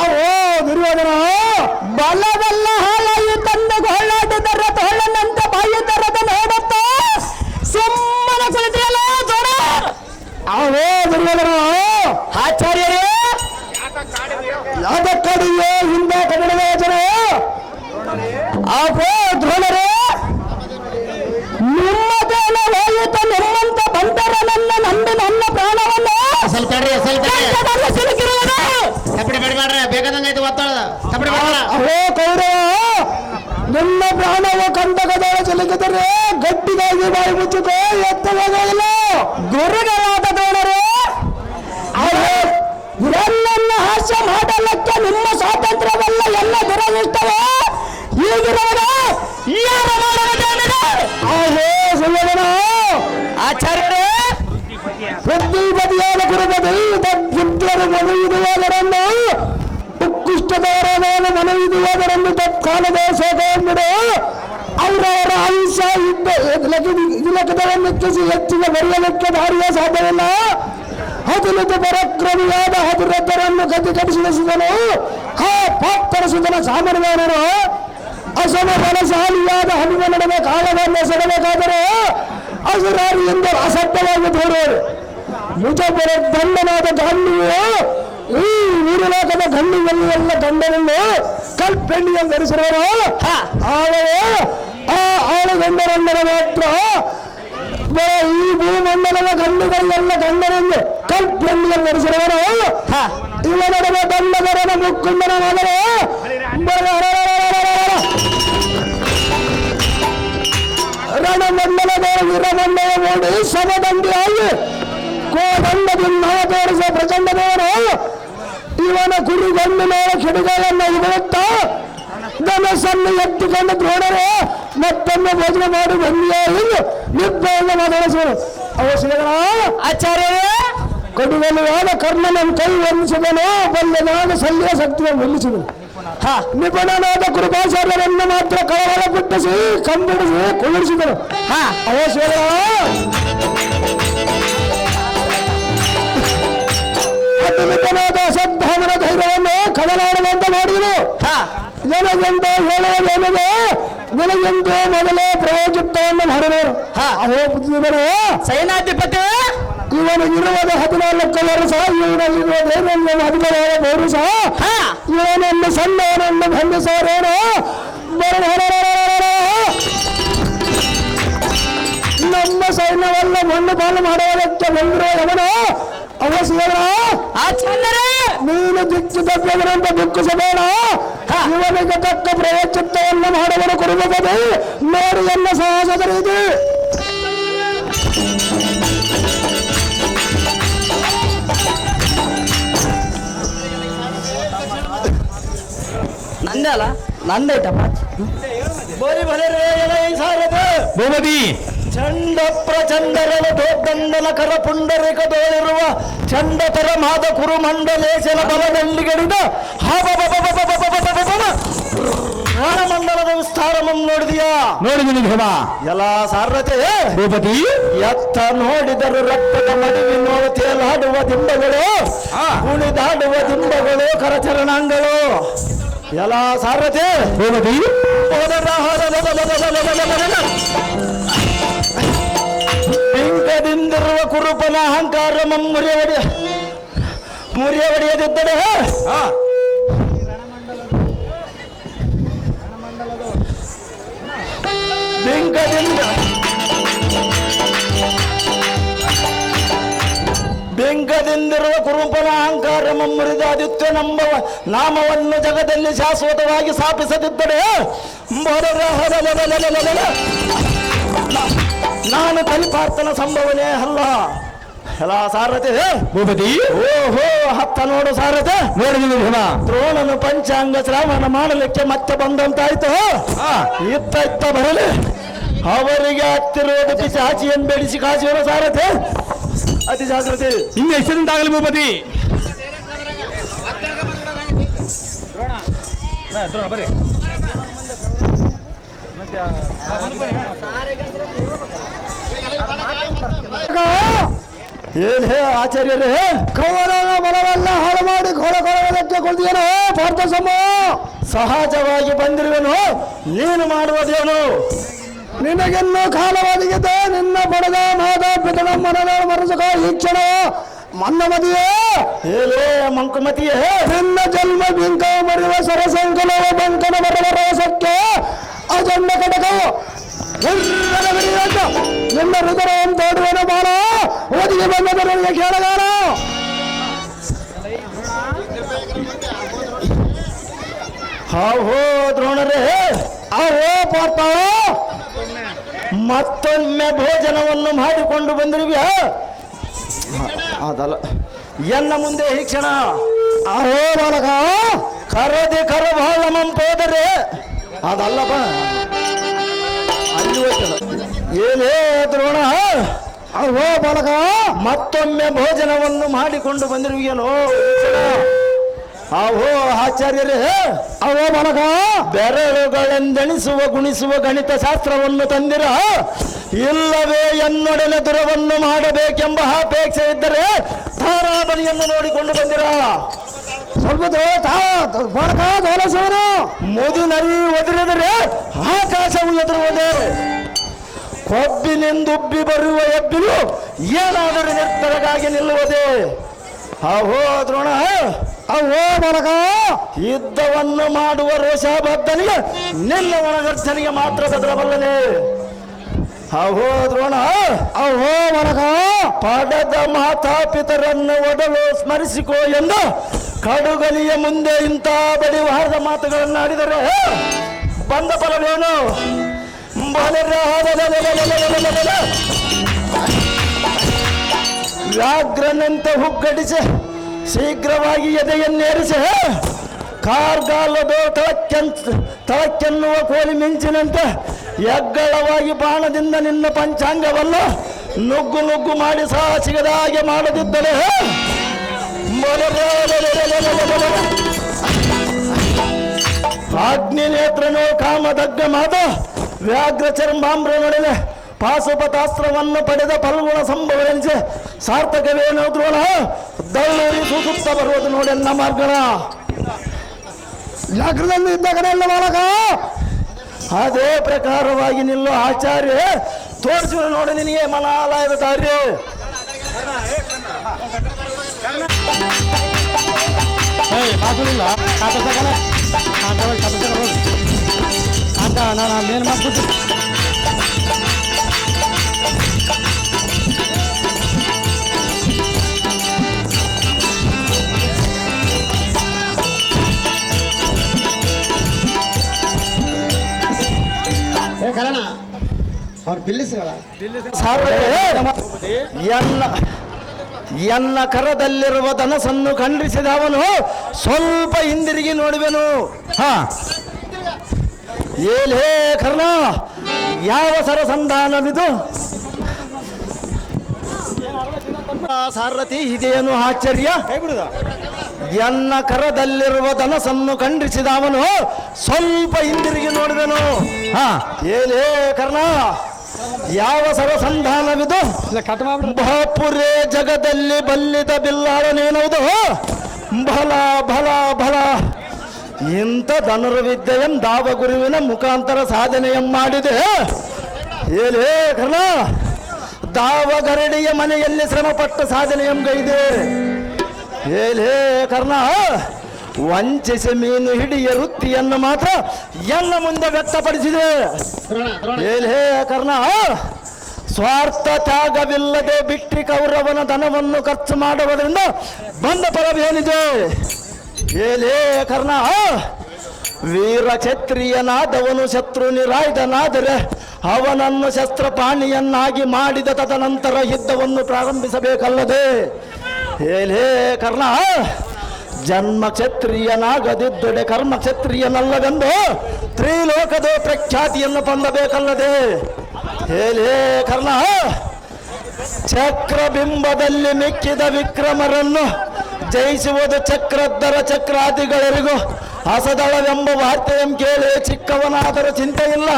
[SPEAKER 1] ಅವೋ ದುರ್ಯೋಧನ ಬಲವಲ್ಲ ಹಾಲಾಯು ತಂದು ಹೊಳ್ಳಾಡಿದರ ತೋಳನಂತೆ ಬಾಯಿದರದ ನೋಡುತ್ತ ಸುಮ್ಮನೆ ಕುಳಿತಿರಲ್ಲ ಜೋಡ. ಅವೋ ದುರ್ಯೋಧನ
[SPEAKER 2] ಆಚಾರ್ಯರೇ
[SPEAKER 1] ಯಾದಕ್ಕಡಿಯೋ ಹಿಂದ ಕನ್ನಡದ ಜನ ಅವೋ ದ್ರೋಣರೇ ನಿಮ್ಮದೇನ ಹೋಯಿತ ನಿಮ್ಮಂತ ಬಂದರ ನನ್ನ ನಂಬಿ ನನ್ನ ಪ್ರಾಣವನ್ನು
[SPEAKER 3] ಸ್ವಲ್ಪ
[SPEAKER 1] ಸಿಲುಕಿರುವುದು.
[SPEAKER 3] ಬೇಕಾದಂಗಾಯ್ತು ಒತ್ತಡ ತಪ್ಪಡಿ
[SPEAKER 1] ಅವೋ ಕೌರವ ನಿನ್ನ ಪ್ರಾಣವು ಕಂಟಕದೊಳ ಸಿಲುಕಿದರೆ ಗಟ್ಟಿಗಾಗಿ ಬಾಯಿ ಮುಚ್ಚುಕೋ ಎತ್ತವಾಗಲಿಲ್ಲ. ಗುರುಗಳಾದ ದ್ರೋಣರೇ ಇವರನ್ನ ಹಾಸ್ಯ ಮಾಡಲಕ್ಕೆ ನಿಮ್ಮ ಸ್ವಾತಂತ್ರ್ಯವಲ್ಲ ಎಲ್ಲ ದುರದೃಷ್ಟವೋ ಈಗಿರುವುದು ಯಾರ ಸುಳ್ಳನ ಆಚಾರ್ಯರೇ ಬುದ್ಧಿಪತಿಯಾದ ಗುರುಪತಿ ತದ್ವಿದ್ಯರು ಮನೆಯುವುದರನ್ನು ಉತ್ಕೃಷ್ಟದವರನ್ನು ಮನೆಯುವುದರನ್ನು ತತ್ಕಾಲದ ಶೋಕವೆಂಬಿಡು. ಅವರವರ ಆಯುಷ್ಯ ಇಲಕದವನ್ನು ಹೆಚ್ಚಿಗೆ ಬರೆಯಲಿಕ್ಕೆ ದಾರಿಯ ಸಾಧ್ಯವಿಲ್ಲ. ಹದಿನೈದು ಪರಾಕ್ರಮಿಯಾದ ಹದಿರಥರನ್ನು ಗತಿ ಕಟ್ಟಿಸಿದನು. ಆ ಪಾತ್ರ ಸುತನ ಸಾಮರ್ಥ್ಯವನ್ನು ಅಸಮ ಬಲಶಾಲಿಯಾದ ಹನುಮ ನಡುವೆ ಕಾಲವನ್ನು ಸೆಡಬೇಕಾದರೆ ಅಸುರಾರಿಯಿಂದ ಅಸಭ್ಯವಾಗಿ ತೋರುವರು. ಮುಜಬರ ದಂಡನಾದ ಗಣ್ಣಿಯು ಈ ವೀರಲೋಕದ ಗಣ್ಣಿಗೆಲ್ಲ ಗಂಡನನ್ನು ಕಲ್ಪೆಣ್ಣಿಯನ್ನು ಧರಿಸಿರುವರು. ಆದರೆ ಆ ಆಳುಗಂಡರನ್ನರ ಮಾತ್ರ ಈ ಭೂಮಂಡಲದ ಗಂಡುಗಳಿಗೆಲ್ಲ ಗಂಡನನ್ನು ಕಲ್ಪೆಣ್ಣಿಯನ್ನು ಧರಿಸಿರುವರು. ಇವ ನಡುವೆ ದಂಡಗರನ ಮುಕ್ಕುಂಡನ ಮಗನೇ ರಣಮಂಡಲದ ವೀರಮಂಡಲ ನೋಡಿ ಸಮದಂಡಿಯಾಗಿ ಕೋದಂಡದಿಂದ ತೋರಿಸುವ ಪ್ರಚಂಡದವರು ಇವನ ಗುರುಗಣ್ಣಿನ ಕಿಡಿಗಳನ್ನು ಇಡುತ್ತಾ ಧನಸ್ಸನ್ನು ಎತ್ತಿಕೊಂಡು ದ್ರೋಣರು ಮತ್ತೊಮ್ಮೆ ಭೋಜನ ಮಾಡಿ ಬಂದಿಯೇ ಎಂದು ನಿಬ್ಬೆಯಿಂದ ಮಾತಾಡಿಸುವರು. ಅವಶ್ಯಗಳ ಆಚಾರ್ಯರೇ ಕಡುಗಲುವಾದ ಕರ್ಣನನ್ನು ಕೈ ವಂದಿಸಿದನು, ಬಲ್ಲನಾದ ಶಲ್ಯ ಶಕ್ತಿಯನ್ನು ವಂದಿಸಿದನು. ನಿಪುಣನಾದ ಕೃಪಾಚಾರ್ಯರನ್ನು ಮಾತ್ರ ಕಳವಳ ಪುಟ್ಟಿಸಿ ಕಂಬಿಡಿಸಿ ಕುಳ್ಳಿಸಿದರು. ಅವಶ್ಯಗಳ ನಿಪುಣನಾದ ಅಸದ್ಧಾಮನ ಧೈರ್ಯವನ್ನು ಕದಲಾಡುವಂತೆ ಮಾಡಿದನು. ನನಗೆಂದು ಹೇಳುವುದೇನಿದೆ, ನನಗೆಂದು ಮೊದಲೇ ಪ್ರಯೋಜುಕ್ತವನ್ನು ಮಾಡಿದರು. ಅವೇ ಬುದ್ಧಿದರು
[SPEAKER 3] ಸೇನಾಧಿಪತಿ
[SPEAKER 1] ಇವನಿಗಿರುವುದು 14 ವರ್ಷ, ಇವನಲ್ಲಿರುವುದೇನು 16 ವರ್ಷ. ಇವನನ್ನು ಸಣ್ಣವನನ್ನು ಬಂಧಿಸೋರೇನು ನಮ್ಮ ಸೈನ್ಯವೆಲ್ಲ ಮಣ್ಣು ಪಾಲು ಮಾಡುವುದಕ್ಕೆ ಬಂದಿರುವ ಅವನು ಅವಶ್ಯರ
[SPEAKER 2] ಆಚಾರ್ಯರೇ
[SPEAKER 1] ನೀನು ದಿಕ್ಕು ತಪ್ಪಿದ್ರಂತ ದುಃಖಿಸಬೇಡ. ಇವನಿಗೆ ತಕ್ಕ ಪ್ರಯಚಿತ್ತವನ್ನು ಮಾಡುವರು ಕುರುಬಗದೆ ನೋಡಿ ಎನ್ನ ಸಾಹಸದ ರೀತಿ.
[SPEAKER 2] ನಂದೇ ಅಲ್ಲ ನಂದೈತಪ್ಪ. ಬರಿ ಬರೇ ಸಾರದೆ
[SPEAKER 3] ಭೂಪತಿ
[SPEAKER 2] ಚಂಡ ಪ್ರಚಂಡರನ ದೊಡ್ಡಂಡನ ಕರ ಪುಂಡರಿಕದೋಳಿರುವ ಚಂಡತರ ಮಾದ ಕುರು ಮಂಡಲೇಶನ ಬಲದಲ್ಲಿಗಡಿದ ಮಂಡಲದ ವಿಸ್ತಾರವನ್ನು ನೋಡಿದೆಯಾ?
[SPEAKER 3] ನೋಡಿದ್ದೀನಿ ಭೀಮ.
[SPEAKER 2] ಎಲ್ಲ ಸಾರತೆ
[SPEAKER 3] ಭೂಪತಿ
[SPEAKER 2] ಎತ್ತ ನೋಡಿದರು ರಕ್ತದ ಮಡಿವಿ ನೋಡು ತೇಲಾಡುವ ದಿಂಬಗಳು, ಕುಣಿದಾಡುವ ದಿಂಬಗಳು, ಕರಚರಣಾಂಗಳು. ಎಲ್ಲ ಸಾರತೆ
[SPEAKER 3] ಭೂಪತಿ
[SPEAKER 2] ಬಿಂಕದಿಂದಿರುವ ಕುರುಪನ ಅಹಂಕಾರ ಮುರಿಯಬಡಿಯದಿದ್ದರೆ ಬೆಂಕದಿಂದಿರುವ ಕುರುಪನ ಅಹಂಕಾರ ಮುರಿದ ಆದಿತ್ಯ ನಂಬವ ನಾಮವನ್ನು ಜಗದಲ್ಲಿ ಶಾಶ್ವತವಾಗಿ ಸ್ಥಾಪಿಸದಿದ್ದರೆ ನಾನು ಕಲಿಪಾರ್ಥನ ಸಂಭವನೆ ಅಲ್ಲ. ಎಲ್ಲ ಸಾರತೆ
[SPEAKER 3] ಭೂಪತಿ
[SPEAKER 2] ಓಹೋ ಹತ್ತ ನೋಡು ಸಾರತೆ.
[SPEAKER 3] ನೋಡಿದ್ದೀನಿ ಭೀಮ.
[SPEAKER 2] ದ್ರೋಣನು ಪಂಚಾಂಗ ಶ್ರಾವಣ ಮಾಡಲಿಕ್ಕೆ ಮತ್ತೆ ಬಂದಂತಾಯ್ತು. ಇತ್ತ ಬರಲಿ ಅವರಿಗೆ ಹತ್ತಿರೋದು ಪಿಶಾಚಿಯನ್ನು ಬೆಳೆಸಿ ಕಾಸುವ ಸಾರತೆ. ಅತಿ ಜಾಗ್ರತೆ.
[SPEAKER 3] ಇನ್ನು ಎಷ್ಟರಿಂದಾಗಲಿ ಭೂಪತಿ. ಬರ್ರಿ
[SPEAKER 2] ಏನ್ ಹೇ ಆಚಾರ್ಯರೇ,
[SPEAKER 1] ಕೌರವನ ಬಲವೆಲ್ಲ ಹಾಳು ಮಾಡಿ ಕೊಳಕೊಳಕ್ಕೆ ಕೊಡ್ತೀಯನೋ ಪಾರ್ಥ ಸಮ.
[SPEAKER 2] ಸಹಜವಾಗಿ ಬಂದಿರುವೆನು, ನೀನು ಮಾಡುವುದೇನು?
[SPEAKER 1] ನಿನಗೆನ್ನು ಕಾಲವಾದಿಗಿದೆ. ನಿನ್ನ ಪಡೆದ ಮಾದ ಪಿತನ ಮನದ ಮನಸಕ ಈ ಕ್ಷಣ ಮನ್ನ ಮದಿಯೇ
[SPEAKER 2] ಹೇಳೇ ಮಂಕುಮತಿಯೇ.
[SPEAKER 1] ನಿನ್ನ ಜನ್ಮ ಬಿಂಕ ಮರಿವ ಸರಸಂಕಲವ ಬಂಕನ ಬರುವ ರೋಸಕ್ಕೆ ಅಜಂಡ ಕಟಕವು ನಿನ್ನ ಹೃದಯವನ್ನು ತೋಡುವನ ಬಾಳ ಓದಿಗೆ ಬಂದದ ನನಗೆ ಕೇಳಗಾರ.
[SPEAKER 2] ಹೋ ದ್ರೋಣರೇ,
[SPEAKER 1] ಆಹೋ ಪಾರ್ಥ,
[SPEAKER 2] ಮತ್ತೊಮ್ಮೆ ಭೋಜನವನ್ನು ಮಾಡಿಕೊಂಡು ಬಂದಿರುವ್ಯಾ? ಅದಲ್ಲ, ಎನ್ನ ಮುಂದೆ ಈ ಕ್ಷಣ
[SPEAKER 1] ಆಹೋ ಬಾಲಕ,
[SPEAKER 2] ಕರದೆ ಕರ ಬಹಳ ಮಂಪೋದರೆ ಅದಲ್ಲಪ್ಪ. ಅಲ್ಲಿ ಹೋಯ್ತದ. ಏನೇ ದ್ರೋಣ,
[SPEAKER 1] ಆಹೋ ಬಾಲಕ,
[SPEAKER 2] ಮತ್ತೊಮ್ಮೆ ಭೋಜನವನ್ನು ಮಾಡಿಕೊಂಡು ಬಂದಿರುವೇನೋ? ಆಹೋ ಆಚಾರ್ಯರೇ,
[SPEAKER 1] ಆಹೋ ಬಾಲಕ,
[SPEAKER 2] ಬೆರಳುಗಳೆಂದೆಣಿಸುವ ಗುಣಿಸುವ ಗಣಿತ ಶಾಸ್ತ್ರವನ್ನು ತಂದಿರ, ಇಲ್ಲವೇ ಎನ್ನೊಡನೆ ದುರವನ್ನು ಮಾಡಬೇಕೆಂಬ ಅಪೇಕ್ಷೆ ಇದ್ದರೆ ತಾರಾಬಲಿಯನ್ನು ನೋಡಿಕೊಂಡು ಬಂದಿರ.
[SPEAKER 1] ಸ್ವಲ್ಪ ಬಾಲಕ ತೋಲಸವನು
[SPEAKER 2] ಮುದುನರಿ ಒದರಿದರೆ ಆಕಾಶವು ಎದುರುವುದೇ. ಕೊಬ್ಬಿನಿಂದುಬ್ಬಿ ಬರುವ ಎಬ್ಬಿಲು ಏನಾದರೂ ನಿರ್ಧಾರಗಾಗಿ ನಿಲ್ಲುವುದೇ? ಆಹೋ ದ್ರೋಣ,
[SPEAKER 1] ಆಹೋ ಬಾಲಕ,
[SPEAKER 2] ಯುದ್ಧವನ್ನು ಮಾಡುವ ರೋಷಾಬದ್ಧನಿಗೆ ನಿನ್ನ ಒಣಗರ್ಜನಿಗೆ ಮಾತ್ರ ಬೆದರಬಲ್ಲನೆ. ಆಹೋ ದ್ರೋಣ,
[SPEAKER 1] ಆಹೋ ಬಾಲಕ,
[SPEAKER 2] ಪಡೆದ ಮಾತಾಪಿತರನ್ನು ಒಡಲು ಸ್ಮರಿಸಿಕೋ ಎಂದು ಕಡುಗಲಿಯ ಮುಂದೆ ಇಂಥ ಬಡಿವಾರದ ಮಾತುಗಳನ್ನು ಆಡಿದರೆ ಬಂದ ಫಲವೇನು? ವ್ಯಾಘ್ರನಂತೆ ಹುಗ್ಗಡಿಸಿ ಶೀಘ್ರವಾಗಿ ಎದೆಯನ್ನೇರಿಸಿ ಕಾರ್ಗಾಲದ ತಳಕ್ಕೆನ್ನುವ ಕೋಳಿ ಮಿಂಚಿನಂತೆ ಎಗ್ಗಳವಾಗಿ ಬಾಣದಿಂದ ನಿನ್ನ ಪಂಚಾಂಗವಲ್ಲ ನುಗ್ಗು ನುಗ್ಗು ಮಾಡಿ ಸಹ ಸಿಗದ ಹಾಗೆ ಮಾಡದಿದ್ದರೆ ಅಗ್ನಿ ನೇತ್ರನೋ ಕಾಮದಗ್ಗ ಮಾತ ವ್ಯಾಘ್ರ ಚರ್ಮಾಂಬ್ರ ನಡುವೆ ಪಾಶುಪತಾಸ್ತ್ರವನ್ನು ಪಡೆದ ಫಲ್ಗುಣ ಸಂಭವನೆನಿಸಿ ಸಾರ್ಥಕವೇನು ದ್ರೋಣ? ದಳ್ಳೂರಿ ಸೂಸುತ್ತ ಬರುವುದು ನೋಡೆನ್ನ ಮಾರ್ಗಣ.
[SPEAKER 1] ಜಾಗ್ರದಲ್ಲಿ ಇದ್ದ ಕಡೆ ಎಲ್ಲ ಬಾಲಕ,
[SPEAKER 2] ಅದೇ ಪ್ರಕಾರವಾಗಿ ನಿಲ್ಲೋ ಆಚಾರ್ಯ ತೋರಿಸುವ ನೋಡಿ ನಿನಗೆ ಮನಾಲಯದ ದಾರಿ.
[SPEAKER 3] ಏನು ಮಾಡ್ಬಿಟ್ಟು
[SPEAKER 4] ಕಾರಣ ಅವ್ರು ಬಿಲ್ಲಿಸ್ಗಳ
[SPEAKER 2] ಎನ್ನ ಕರದಲ್ಲಿರುವ ಧನಸನ್ನು ಖಂಡಿಸಿದ ಅವನು ಸ್ವಲ್ಪ ಹಿಂದಿರುಗಿ ನೋಡುವೆನು.
[SPEAKER 3] ಹಾ
[SPEAKER 2] ಏಲೇ ಕರ್ಣ, ಯಾವ ಸರಸಂಧಾನವಿದು? ಸಾರಥಿ ಇದೇನು ಆಶ್ಚರ್ಯ? ಎನ್ನ ಕರದಲ್ಲಿರುವ ಧನಸನ್ನು ಖಂಡಿಸಿದ ಅವನು ಸ್ವಲ್ಪ ಹಿಂದಿರುಗಿ ನೋಡುವೆನು.
[SPEAKER 3] ಹಾ
[SPEAKER 2] ಏಲೇ ಕರ್ಣ, ಯಾವ ಸರಸಂಧಾನವಿದು? ಬಾಪುರೇ ಜಗದಲ್ಲಿ ಬಲ್ಲಿದ ಬಿಲ್ಲಾಳನೇನವುದು? ಬಲ ಬಲ ಬಲ, ಇಂಥ ಧನುರ್ವಿದ್ಯೆಯಂ ದಾವಗುರುವಿನ ಮುಖಾಂತರ ಸಾಧನೆಯಂ ಮಾಡಿದೆ. ಏಲೇ ಕರ್ಣ, ದಾವಗರಡಿಯ ಮನೆಯಲ್ಲಿ ಶ್ರಮಪಟ್ಟ ಸಾಧನೆಯಂ ಗೈದೆ. ಏಲೇ ಕರ್ಣ, ವಂಚಿಸಿ ಮೀನು ಹಿಡಿಯ ವೃತ್ತಿಯನ್ನು ಮಾತ್ರ ಎಲ್ಲ ಮುಂದೆ ವ್ಯಕ್ತಪಡಿಸಿದೆ. ಏಲೇ ಕರ್ಣ, ಸ್ವಾರ್ಥ ತ್ಯಾಗವಿಲ್ಲದೆ ಬಿಟ್ಟಿ ಕೌರವನ ಧನವನ್ನು ಖರ್ಚು ಮಾಡುವುದರಿಂದ ಬಂದ ಫಲವೇನಿದೆ? ಏಲೇ ಕರ್ಣ, ವೀರ ಕ್ಷತ್ರಿಯನಾದವನು ಶತ್ರು ನಿರಾಯುಧನಾದರೆ ಅವನನ್ನು ಶಸ್ತ್ರಪಾಣಿಯನ್ನಾಗಿ ಮಾಡಿದ ತದನಂತರ ಯುದ್ಧವನ್ನು ಪ್ರಾರಂಭಿಸಬೇಕಲ್ಲದೆ? ಏಲೇ ಕರ್ಣ, ಜನ್ಮ ಕ್ಷತ್ರಿಯನಾಗದಿದ್ದೊಡೆ ಕರ್ಮ ಕ್ಷತ್ರಿಯನಲ್ಲವೆಂದು ತ್ರಿಲೋಕದ ಪ್ರಖ್ಯಾತಿಯನ್ನು ಹೊಂದಬೇಕಲ್ಲದೆ? ಏಲೇ ಕರ್ಣ, ಚಕ್ರಬಿಂಬದಲ್ಲಿ ಮಿಕ್ಕಿದ ವಿಕ್ರಮರನ್ನು ಜಯಿಸುವುದು ಚಕ್ರದ್ದರ ಚಕ್ರಾದಿಗಳರಿಗೂ ಅಸದಳವೆಂಬ ವಾರ್ತೆಯಂ ಕೇಳಿ ಚಿಕ್ಕವನಾದರೂ ಚಿಂತೆ ಇಲ್ಲ.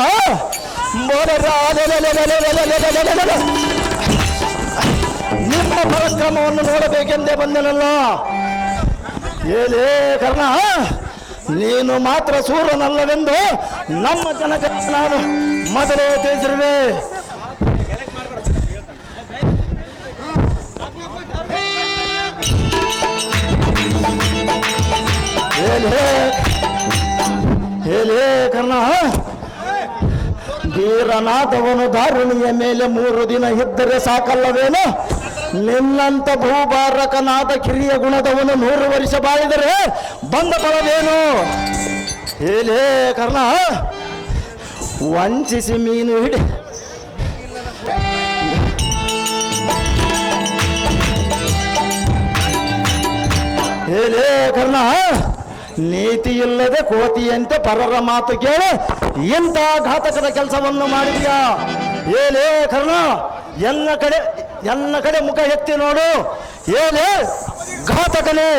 [SPEAKER 2] ನಿಮ್ಮ ಪರಾಕ್ರಮವನ್ನು ನೋಡಬೇಕೆಂದೇ ಬಂದೆನಲ್ಲ. ಏಲೇ ಕರ್ಣ, ನೀನು ಮಾತ್ರ ಸೂರನಲ್ಲವೆಂದು ನಮ್ಮ ಜನಕ ನಾನು ಮೊದಲೇ ತಿಳಿಸಿರುವೆ. ಏಲೇ ಕರ್ಣ, ವೀರನಾದವನು ದಾರುಣಿಯ ಮೇಲೆ 3 ದಿನ ಇದ್ದರೆ ಸಾಕಲ್ಲವೇನು? ನಿನ್ನಂತ ಭೂಭಾರಕನಾದ ಕಿರಿಯ ಗುಣದವನು 100 ವರ್ಷ ಬಾಳಿದರೆ ಬಂದ ಫಲವೇನು? ಏಲೇ ಕರ್ಣ, ವಂಚಿಸಿ ಮೀನು ಹಿಡಿ ಏಲೇ ಕರ್ಣ, ನೀತಿಯಿಲ್ಲದೆ ಕೋತಿಯಂತೆ ಪರರ ಮಾತು ಕೇಳಿ ಇಂಥ ಘಾತಕದ ಕೆಲಸವನ್ನು ಮಾಡಿದ್ಯಾ? ಏಲೇ ಕರ್ಣ, ಎಲ್ಲ ಕಡೆ ಮುಖ ಎತ್ತಿ ನೋಡು. ಏಲೇ ಘಾತಕನೇ,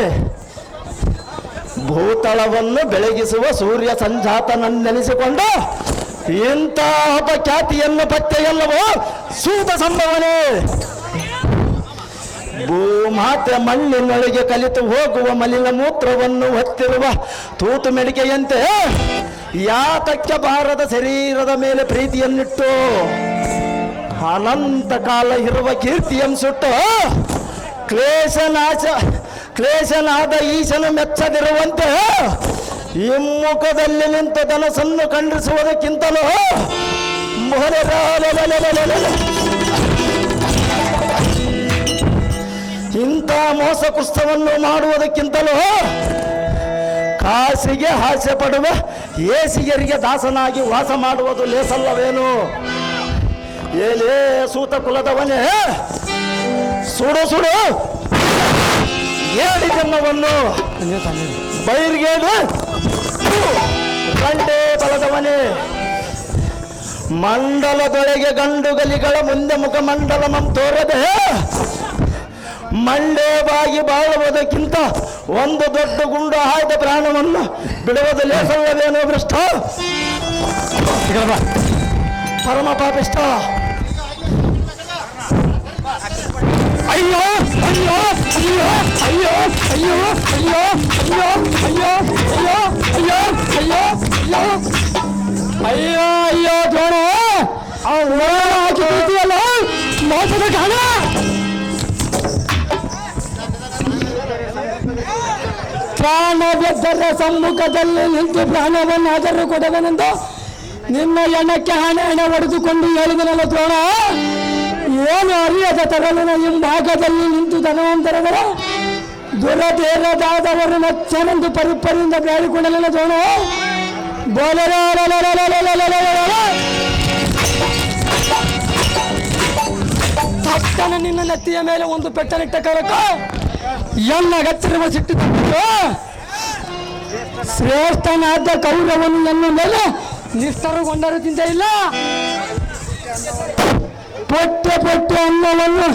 [SPEAKER 2] ಭೂತಳವನ್ನು ಬೆಳಗಿಸುವ ಸೂರ್ಯ ಸಂಜಾತನನ್ನೆನಿಸಿಕೊಂಡು ಇಂಥ ಅಪಖ್ಯಾತಿಯನ್ನು ಪತ್ತೆಯಲ್ಲವೋ ಸೂತ ಸಂಭವನೆ. ಭೂಮಾತೆ ಮಣ್ಣಿನೊಳಗೆ ಕಲಿತು ಹೋಗುವ ಮಲಿನ ಮೂತ್ರವನ್ನು ಹೊತ್ತಿರುವ ತೂತು ಮೆಡಿಕೆಯಂತೆ ಯಾತಕ್ಕೆ ಬಾರದ ಶರೀರದ ಮೇಲೆ ಪ್ರೀತಿಯನ್ನಿಟ್ಟು ಅನಂತ ಕಾಲ ಇರುವ ಕೀರ್ತಿಯನ್ನು ಸುಟ್ಟು ಕ್ಲೇಶನಾದ ಈಶನು ಮೆಚ್ಚದಿರುವಂತೆ ಹಿಮ್ಮುಖದಲ್ಲಿ ನಿಂತ ಧನಸನ್ನು ಖಂಡಿಸುವುದಕ್ಕಿಂತಲೂ ಇಂಥ ಮೋಸ ಕುಸ್ತವನ್ನು ಮಾಡುವುದಕ್ಕಿಂತಲೂ ಕಾಸಿಗೆ ಹಾಸ್ಯ ಪಡುವ ಏಸಿಗರಿಗೆ ದಾಸನಾಗಿ ವಾಸ ಮಾಡುವುದು ಲೇಸಲ್ಲವೇನು? ಏಲೇ ಸೂತ ಕುಲದವನೇ, ಸುಡು ಸುಡು ಏಳಿ ಜನ್ಮವನ್ನು ಬೈರ್ಗೇಡು ಗಂಟೆ ಬಲದವನೇ. ಮಂಡಲದೊಳಗೆ ಗಂಡುಗಲಿಗಳ ಮುಂದೆ ಮುಖಮಂಡಲ ತೋರದೆ ಮಂಡೇ ಬಾಗಿ ಬಾಳುವುದಕ್ಕಿಂತ ಒಂದು ದೊಡ್ಡ ಗುಂಡು ಆಯ್ದ ಪ್ರಾಣವನ್ನು ಬಿಡುವುದು ಲೇಸಲ್ಲವೇನೋ ಭ್ರಷ್ಟ, ಪರಮ ಪಾಪಿಷ್ಟ.
[SPEAKER 1] ಅಯ್ಯೋ ಅಯ್ಯೋ ಅಯ್ಯೋ ಅಯ್ಯೋ ಅಯ್ಯೋ ಅಯ್ಯೋ ಅಯ್ಯೋ ಅಯ್ಯೋ ಅಯ್ಯೋ ಅಯ್ಯೋ ಅಯ್ಯೋ ಅಯ್ಯೋ ಅಯ್ಯೋ ಅಯ್ಯೋ ದ್ರೋಣ, ಹಾಕಿದೆಯಲ್ಲ ಮೋಸದ ಕಾಣ. ಪ್ರಾಣವೆದ್ದರ ಸಮ್ಮುಖದಲ್ಲಿ ನಿಂತು ಪ್ರಾಣವನ್ನಾದರೂ ಕೊಡವನೆಂದು ನಿನ್ನ ಎಣ್ಣಕ್ಕೆ ಹಣೆ ಹೊಡೆದುಕೊಂಡು ಹೇಳಿದನಲ್ಲ ದ್ರೋಣ. ಏನು ಅರಿಯದ ತರಲಿನ ಹಿಂಭಾಗದಲ್ಲಿ ನಿಂತು ಧನವಂತರವರ ದುರದೇರದಾದವರು ಮಚ್ಚನೆಂದು ಪರಿಪರಿಂದ ಬೇಡಿಕೊಳ್ಳಲಿಲ್ಲ ದ್ರೋಣ. ಬೋಲ ಪಟ್ಟಣ ನಿನ್ನ ನೆತ್ತಿಯ ಮೇಲೆ ಒಂದು ಪೆಟ್ಟನಿಟ್ಟ ಕಾಲಕ್ಕ ಎನ್ನ ಗಚ್ಚರಿವ ಸಿಟ್ಟು ತಂದು ಶ್ರೇಷ್ಠನಾದ ಕೌರವನು ನನ್ನ ಮೇಲೆ ನಿಷ್ಠರಗೊಂಡರು ಚಿಂತ ಇಲ್ಲ. ಪೊಟ್ಟೆ ಪೊಟ್ಟೆ ಅನ್ನವನ್ನು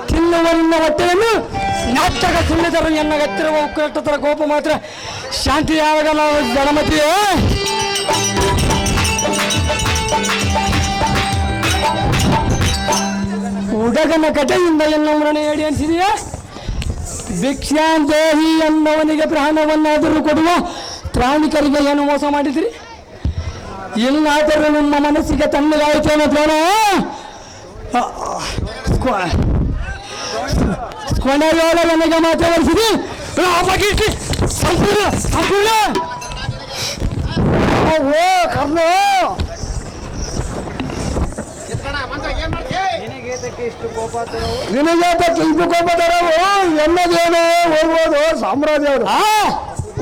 [SPEAKER 1] ತಿನ್ನುವ ನಿನ್ನ ಹೊಟ್ಟೆಯನ್ನು ನಾಟಕ ಸುಳ್ಳಿದರು ಎನ್ನ ಗತ್ತಿರುವ ಉಕ್ಕಟ್ಟತರ ಕೋಪ ಮಾತ್ರ ಶಾಂತಿ ಯಾವಾಗಲ್ಲ ಜನಮತಿಯೇ. ಹುಡುಗನ ಕಥೆಯಿಂದ ಎನ್ನುವರನ್ನು ಹೇಳಿ ಅನಿಸಿದೆಯಾ? ಭಿಕ್ಷಾಂದೇಹಿ ಎನ್ನುವನಿಗೆ ಪ್ರಾಣವನ್ನಾದರೂ ಕೊಡುವ ಪ್ರಾಣಿಕರಿಗೆ ಏನು ಮೋಸ ಮಾಡಿದ್ರಿ? ಇಲ್ಲಾದರೂ ನಿಮ್ಮ ಮನಸ್ಸಿಗೆ ತಣ್ಣಗಾಯಿತೇನೋ ದ್ರೋಣ. ಕೊನೆಯೋಳ ನನಗೆ ಮಾತಾಡಿಸಿದಿ ಸಂಪೂರ್ಣ ಸಂಪೂರ್ಣ ಓ ಕರ್ಣ ನಿನಗೇತಕ್ಕೆ ಇಷ್ಟು ಕೋಪ ತರವು ಎನ್ನದೇನೋ ಹೋಗ್ಬೋದು ಸಾಮ್ರಾಜ್ಯವರು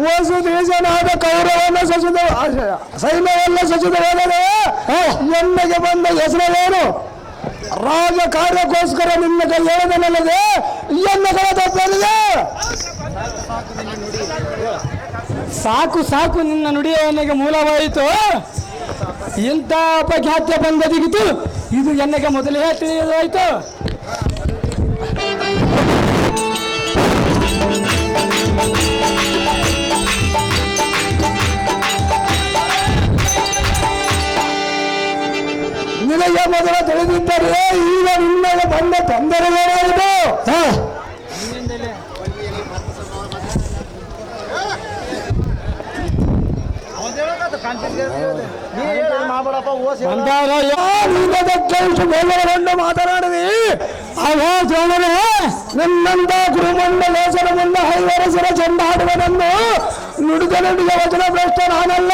[SPEAKER 1] ವಸು ದೇಶನಾದ ಕೌರವನ ಸಸುದ ಸೈನ್ಯವೆಲ್ಲ ಸಸುದ ಹೋದರೆ ಎನ್ನಗೆ ಬಂದ ಹೆಸರೇನು? ರಾಜ ಕಾರ್ಯಕ್ಕೋಸ್ಕರ ನಿನ್ನ ಕೈ ಹೇಳದಲ್ಲದೆ ಎನ್ನ ಕೈ ತಪ್ಪಲಿದೆ. ಸಾಕು ಸಾಕು ನಿನ್ನ ನುಡಿಯ ಎನ್ನಗೆ ಮೂಲವಾಯಿತು. ಇಂಥ ಅಪಖ್ಯಾತ್ಯ ಬಂದದಿಗಿತು ಇದು ಎನ್ನಗೆ ಮೊದಲೇ ತಿಳಿಯಲಾಯಿತು. ನಿನಗೆ ಮೊದಲ ತಿಳಿದಿದ್ದರೆ ಈಗ ನಿನ್ನೆಗೆ ಬಂದ ತೊಂದರೆಗಳೇನಿದೆ? ಮಾತನಾಡಿದಿ ನಿನ್ನಂತ ಗುರುಮಂಡ ಲೇಸನ ಮುಂದೆ ಹೈವರಸರ ಚಂಡಾಡುವನನ್ನು ನುಡಿದ ನುಡಿದ ವಚನ ಭ್ರಷ್ಟ ನಾನಲ್ಲ.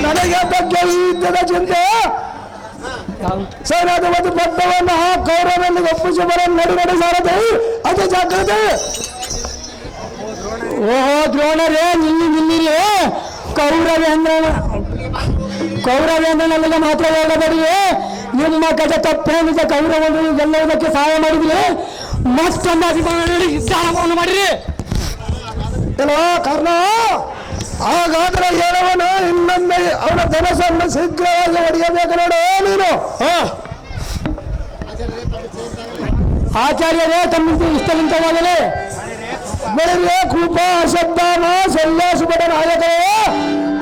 [SPEAKER 1] ನನಗೆ ಬಗ್ಗೆ ಯುದ್ಧದ ಚಿಂತೆ ಸೇನಾಧಿಪತಿ ಪಟ್ಟವನ್ನು ಕೌರವನಲ್ಲಿ ಒಪ್ಪಿಸಿ ಬರ ನಡು ಸಾರದೆ ಅದು ಜಾಗ್ರತೆ. ಓಹೋ ದ್ರೋಣರೇ ನಿಲ್ಲಿರಿ. ಕೌರವೇಂದ್ರ ನನಗೆ ಮಾತ್ರ ಹೇಳಬೇಡಿ. ನಿಮ್ಮ ಗಜ ತಪ್ಪೇನಿದೆ ಕೌರವನ್ನು ಗೆಲ್ಲುವುದಕ್ಕೆ ಸಹಾಯ ಮಾಡಿದ್ರಿ. ಮತ್ತೊಂದು ಅಭಿಮಾನ ದಾನವನ್ನು ಮಾಡಿರಿ ಅಲ್ವಾ ಕರ್ಣ? ಹಾಗಾದ್ರೆ ಹೇಳವನು ಇನ್ನೊಮ್ಮೆ ಅವನ ಧನಸನ್ನು ಶೀಘ್ರವಾಗಿ ಹೊಡೆಯಬೇಕು ನೋಡು ನೀನು. ಆಚಾರ್ಯರೇ ತಮ್ಮ ಇಷ್ಟಲಿಂತವಾಗಲೇ ಬೆಳಗ್ಗೆ ಕೃಪ ಶಬ್ದಾನ ಸಲ್ಲಾಸುಬಡ ನಾಯಕರೇ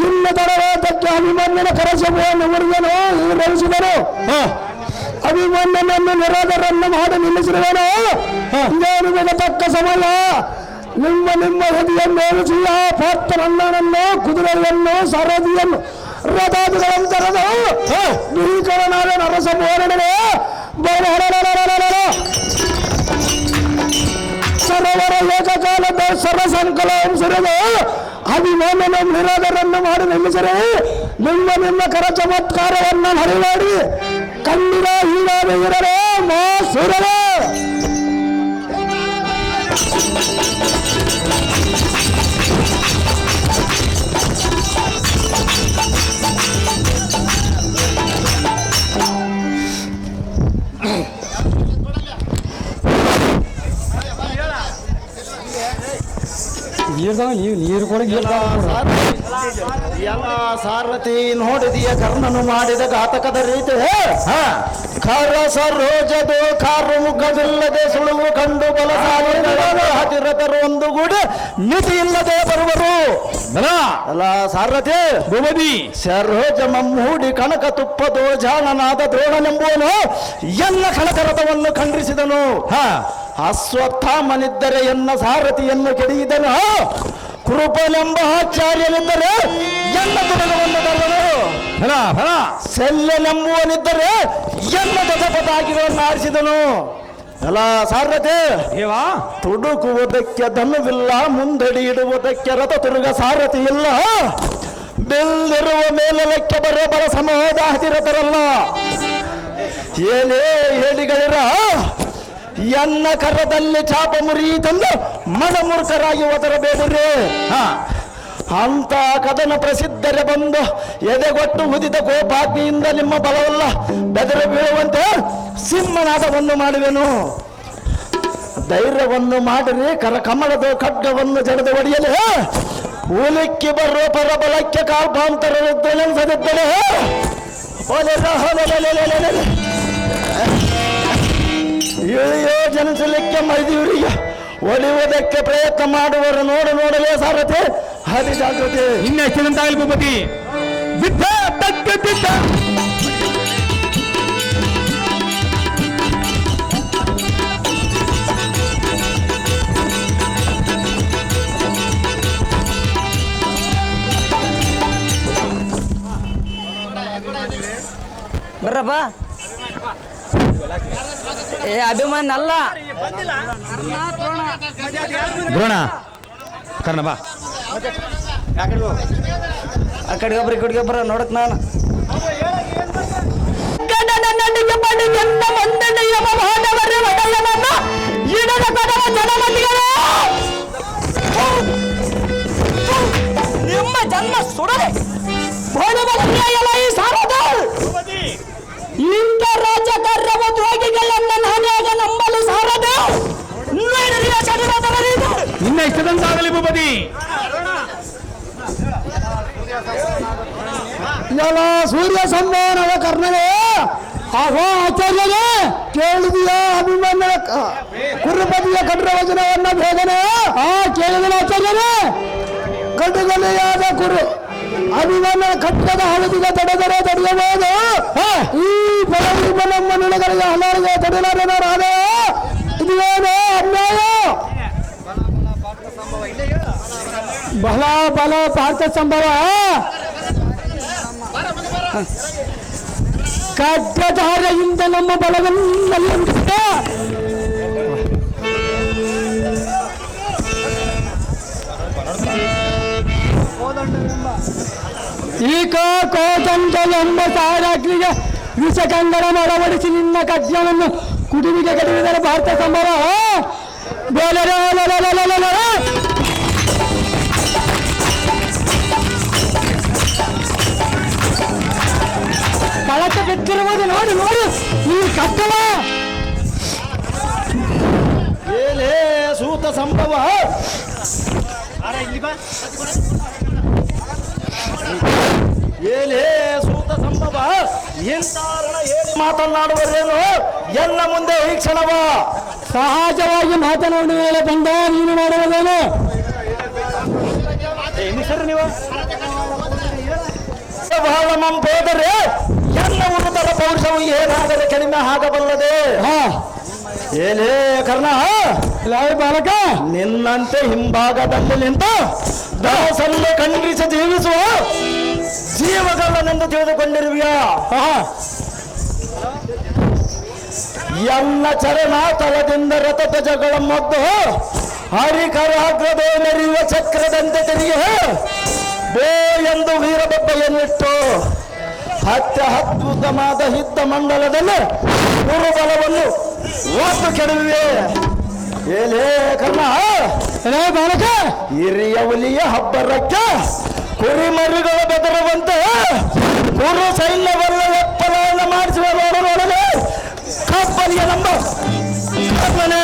[SPEAKER 1] ಇನ್ನು ತಡವಾದಕ್ಕೆ ಅಭಿಮನ್ಯನ ಕರಸಭೆಯನ್ನು ಮುರಿದನು ನಡೆಸಿದನು. ಅಭಿಮನ್ಯನನ್ನು ನಿರಾದರನ್ನು ಮಾಡಿ ನಿಲ್ಲಿಸಿರುವನು. ಇದೇನು ತಕ್ಕ ಸಮಯ. ನಿಮ್ಮ ನಿಮ್ಮ ಹೃದಯನ್ನು ಸಿಂಹ ಪಾತ್ರನನ್ನು ಕುದುರೆಯನ್ನು ಸಾರಥಿಯನ್ನು ರಥಾದಿಗಳನ್ನು ತರದು ಭೀಕರನಾದ ನರಸಮೋಹರಣೆ ಸರೋವರ ಏಕಕಾಲದ ಸರ್ವಸಂಕಲಂ ಸುರಿದು ಅಭಿಮಾನನ ನಿರಾದರನ್ನು ಮಾಡಿ ನಿಲ್ಲಿಸರೆ ನಿಮ್ಮ ನಿಮ್ಮ ಕರ ಚಮತ್ಕಾರವನ್ನು ಹರಿವಾಡಿ ಕಣ್ಣಿನ ಹೀರಾದ ಇರರೆ ಮಾ ಸುರರೆ. ನೀರು ಕೂಡ
[SPEAKER 2] ಎಲ್ಲ ಸಾರಥಿ ನೋಡಿದೆಯ ಕರ್ಣನು ಮಾಡಿದ ಘಾತಕದ ರೀತಿ. ಖರ ಸರೋಜದು ಕಾರು ಮುಖವಿಲ್ಲದೆ ಸುಳುವು ಕಂಡು ಬಲ ಹತಿರತರು ಒಂದುಗೂಡಿ ಮಿತಿ ಇಲ್ಲದೆ ಬರುವರು. ಅಲ್ಲ ಸಾರಥಿ ಭೂಮಿ ಸರೋಜ ಮಮ್ಮೂಡಿ ಕನಕ ತುಪ್ಪದು ಜಾಣನಾದ ದ್ರೋಣನೆಂಬುವನು ಎಲ್ಲ ಕನಕರಥವನ್ನು ಖಂಡಿಸಿದನು. ಅಶ್ವತ್ಥಾಮನಿದ್ದರೆ ಎನ್ನ ಸಾರಥಿಯನ್ನು ಕೆಡಿಯಿದನು. ಕೃಪನೆಂಬ ಆಚಾರ್ಯನಿದ್ದರೆ ಎನ್ನ ತುರಗವನ್ನು ತರುವನು. ಶಲ್ಯನೆಂಬುವನಿದ್ದರೆ ಎನ್ನ ದಶಪತಾಗಿಗಳನ್ನು ಆರಿಸಿದನು. ಅಲ್ಲ ಸಾರಥಿ ತುಡುಕುವುದಕ್ಕೆ ಧನುವಿಲ್ಲ, ಮುಂದಡಿ ಇಡುವುದಕ್ಕೆ ರಥ ತುರುಗ ಸಾರಥಿ ಇಲ್ಲ. ಬೆಲ್ಲಿರುವ ಮೇಲಕ್ಕೆ ಬರ ಸಮೋದ ಹತಿರತರಲ್ಲ. ಏನೇ ಹೇಳಿಗಳಿರ ಎನ್ನ ಕರದಲ್ಲಿ ಚಾಪ ಮುರಿ ತಂದು ಮನಮೂರ್ಖರಾಗಿ ಒದರಬೇಡ್ರಿ. ಅಂತ ಕದನ ಪ್ರಸಿದ್ಧರ ಬಂದು ಎದೆಗೊಟ್ಟು ಉದಿದ ಗೋಪಾಗ್ನಿಯಿಂದ ನಿಮ್ಮ ಬಲವಲ್ಲ ಬೆದರು ಬೀಳುವಂತೆ ಸಿಂಹನಾದವನ್ನು ಮಾಡುವೆನು. ಧೈರ್ಯವನ್ನು ಮಾಡಿರಿ, ಕಮಲದ ಖಡ್ಗವನ್ನು ಜಡದು ಒಡೆಯಲು ಉಲಿಕ್ಕಿ ಬರುವ ಪರಬಲಕ್ಕೆ ಕಾಲ್ಪಾಂತರವಿದ್ದೆನೆನಿಸದಿದ್ದರೆ ಇಳಿಯೋ ಜನಿಸಲಿಕ್ಕೆ ಮೈದಿವರಿಗೆ ಒಲಿಯುವುದಕ್ಕೆ ಪ್ರಯತ್ನ ಮಾಡುವರು. ನೋಡಲೇ ಸಾರಥಿ, ಹರಿ ಜಾಗೃತಿ.
[SPEAKER 3] ಇನ್ನೆಷ್ಟಂತಾಗಲಿ ಭೂಪತಿ. ಬಿದ್ದ ತಕ್ಕ ಬಿದ್ದ.
[SPEAKER 5] ಬರ್ರಪ್ಪ. ಏ ಅಭಿಮಾನ ಅಲ್ಲ
[SPEAKER 3] ದ್ರೋಣ ಕರ್ಣ ಬಾ.
[SPEAKER 5] ಆ ಕಡೆಗೊಬ್ರು ಈ ಕಡೆಗೊಬ್ರ ನೋಡಕ್ ನಾನು ನಿಮ್ಮ ಜನ್ಮ ಸುಡದೆ ಇಂಥ ರಾಜಕಾರ್ಯವ ದ್ರೋಹಿಗಳನ್ನ ನಾನ್ಯಾಗ ನಂಬಲು ಸಾರದು.
[SPEAKER 3] ನಿನ್ನ ಇಷ್ಟದಂತಾಗಲಿ ಭೂಪತಿ.
[SPEAKER 1] ಎಲ್ಲ ಸೂರ್ಯ ಸಂಭಾವನದ ಕರ್ಣನೇ, ಆಹೋ ಆಚಾರ್ಯನೇ, ಕೇಳಿದೆಯಾ ಅಭಿಮನ್ಯ ಕುರುಪತಿಯ ಕಡ್ರವಚನವನ್ನ ಬೇಗನೆ? ಕೇಳಿದ ಆಚಾರ್ಯನೇ, ಕಡುಗಲೆಯಾದ ಕುರು ಅಭಿಮನ್ಯ ಖಡ್ಗದ ಹಳದಿಗೆ ತಡೆದರೆ ತಡೆಯಬಹುದು. ಈ ಬಲವಿರುವ ನಮ್ಮ ನಿಲಗಳಿಗೆ ಹಲರಿಗೆ ತಡೆಲಾರನಾದ ಇದೇನೋ ಅನ್ಯಾಯ. ಬಲ ಬಲ ಪಾರ್ಥ ಸಂಭವ ಖಡ್ಗಧಾರೆಯಿಂದ ನಮ್ಮ ಬಲವನ್ನೆಲ್ಲ ಈಗ ಕೋದಂಡ ಎಂಬ ಸಾರಾಗ್ನಿಗೆ ವಿಷಕಂಗಡ ಅಳವಡಿಸಿ ನಿನ್ನ ಕಜ್ಜವನ್ನು ಕುಡಿವಿಗೆ ಕಡಿದರೆ ಭಾರತ ಸಂಭವ ಕಳಕ ಬಿಟ್ಟಿರುವುದು ನೋಡಿ ನೋಡಿ ಈ ಕಟ್ಟಡ
[SPEAKER 2] ಏಲೇ ಸೂತ ಸಂಭವ, ಏಲೇ ಸೂತ ಸಂಭವ, ಇಂತಾರಣ ಹೇಳಿ ಮಾತನಾಡುವರೇನು ಎಲ್ಲ ಮುಂದೆ ಈ ಕ್ಷಣವ
[SPEAKER 1] ಸಹಜವಾಗಿ ಮಾತನಾಡುವ ವೇಳೆ ಬಂದ ನೀನು ಮಾಡುವುದೇನು?
[SPEAKER 2] ಬಹಳ ಮಂಪೋದರೆ ಎಲ್ಲ ಉನ್ನತರ ಪೌರುಷವು ಏನಾದರೆ ಕಡಿಮೆ ಆಗಬಲ್ಲದೆ. ಏಲೇ ಕರ್ಣ,
[SPEAKER 1] ಬಾಲಕ,
[SPEAKER 2] ನಿನ್ನಂತೆ ಹಿಂಭಾಗದಲ್ಲಿ ನಿಂತು ದಾಸನ್ನು ಖಂಡಿಸಿ ಜೀವಿಸುವ ಜೀವಗಳನ್ನೆಂದು ತಿಳಿದುಕೊಂಡಿರುವಿಯಾ? ಎಲ್ಲ ಚರಣ ತಳದಿಂದ ರಥಧ್ವಜಗಳ ಮೊದ್ದು ಹರಿಕರಾಗ್ರದೇ ಮೆರೆಯುವ ಚಕ್ರದಂತೆ ತಿರುಗಿ ಬೋ ಎಂದು ವೀರಬಬ್ಬೆಯನ್ನಿಟ್ಟು ಅತ್ಯದ್ಭುತವಾದ ಯುದ್ಧ ಮಂಡಲದಲ್ಲಿ ಗುರುಬಲವನ್ನು ಓಟು ಕೆಡವಿವೆ. ಏಲೇ ಕರ್ಣ,
[SPEAKER 1] ಬಾಲಕ,
[SPEAKER 2] ಹಿರಿಯ ಹುಲಿಯ ಹಬ್ಬರಕ್ಕೆ ಕುರಿಮರಿಗಳ ಬೆದರುವಂತೆ ಗುರು ಸೈನ್ಯವನ್ನ ಒಪ್ಪಲವನ್ನು ಮಾಡಿಸುವ ನೋಡಲೊಳಗೆ ಕಪ್ಪಲಿಯ ನಮ್ಮ ಕರ್ಣನೇ.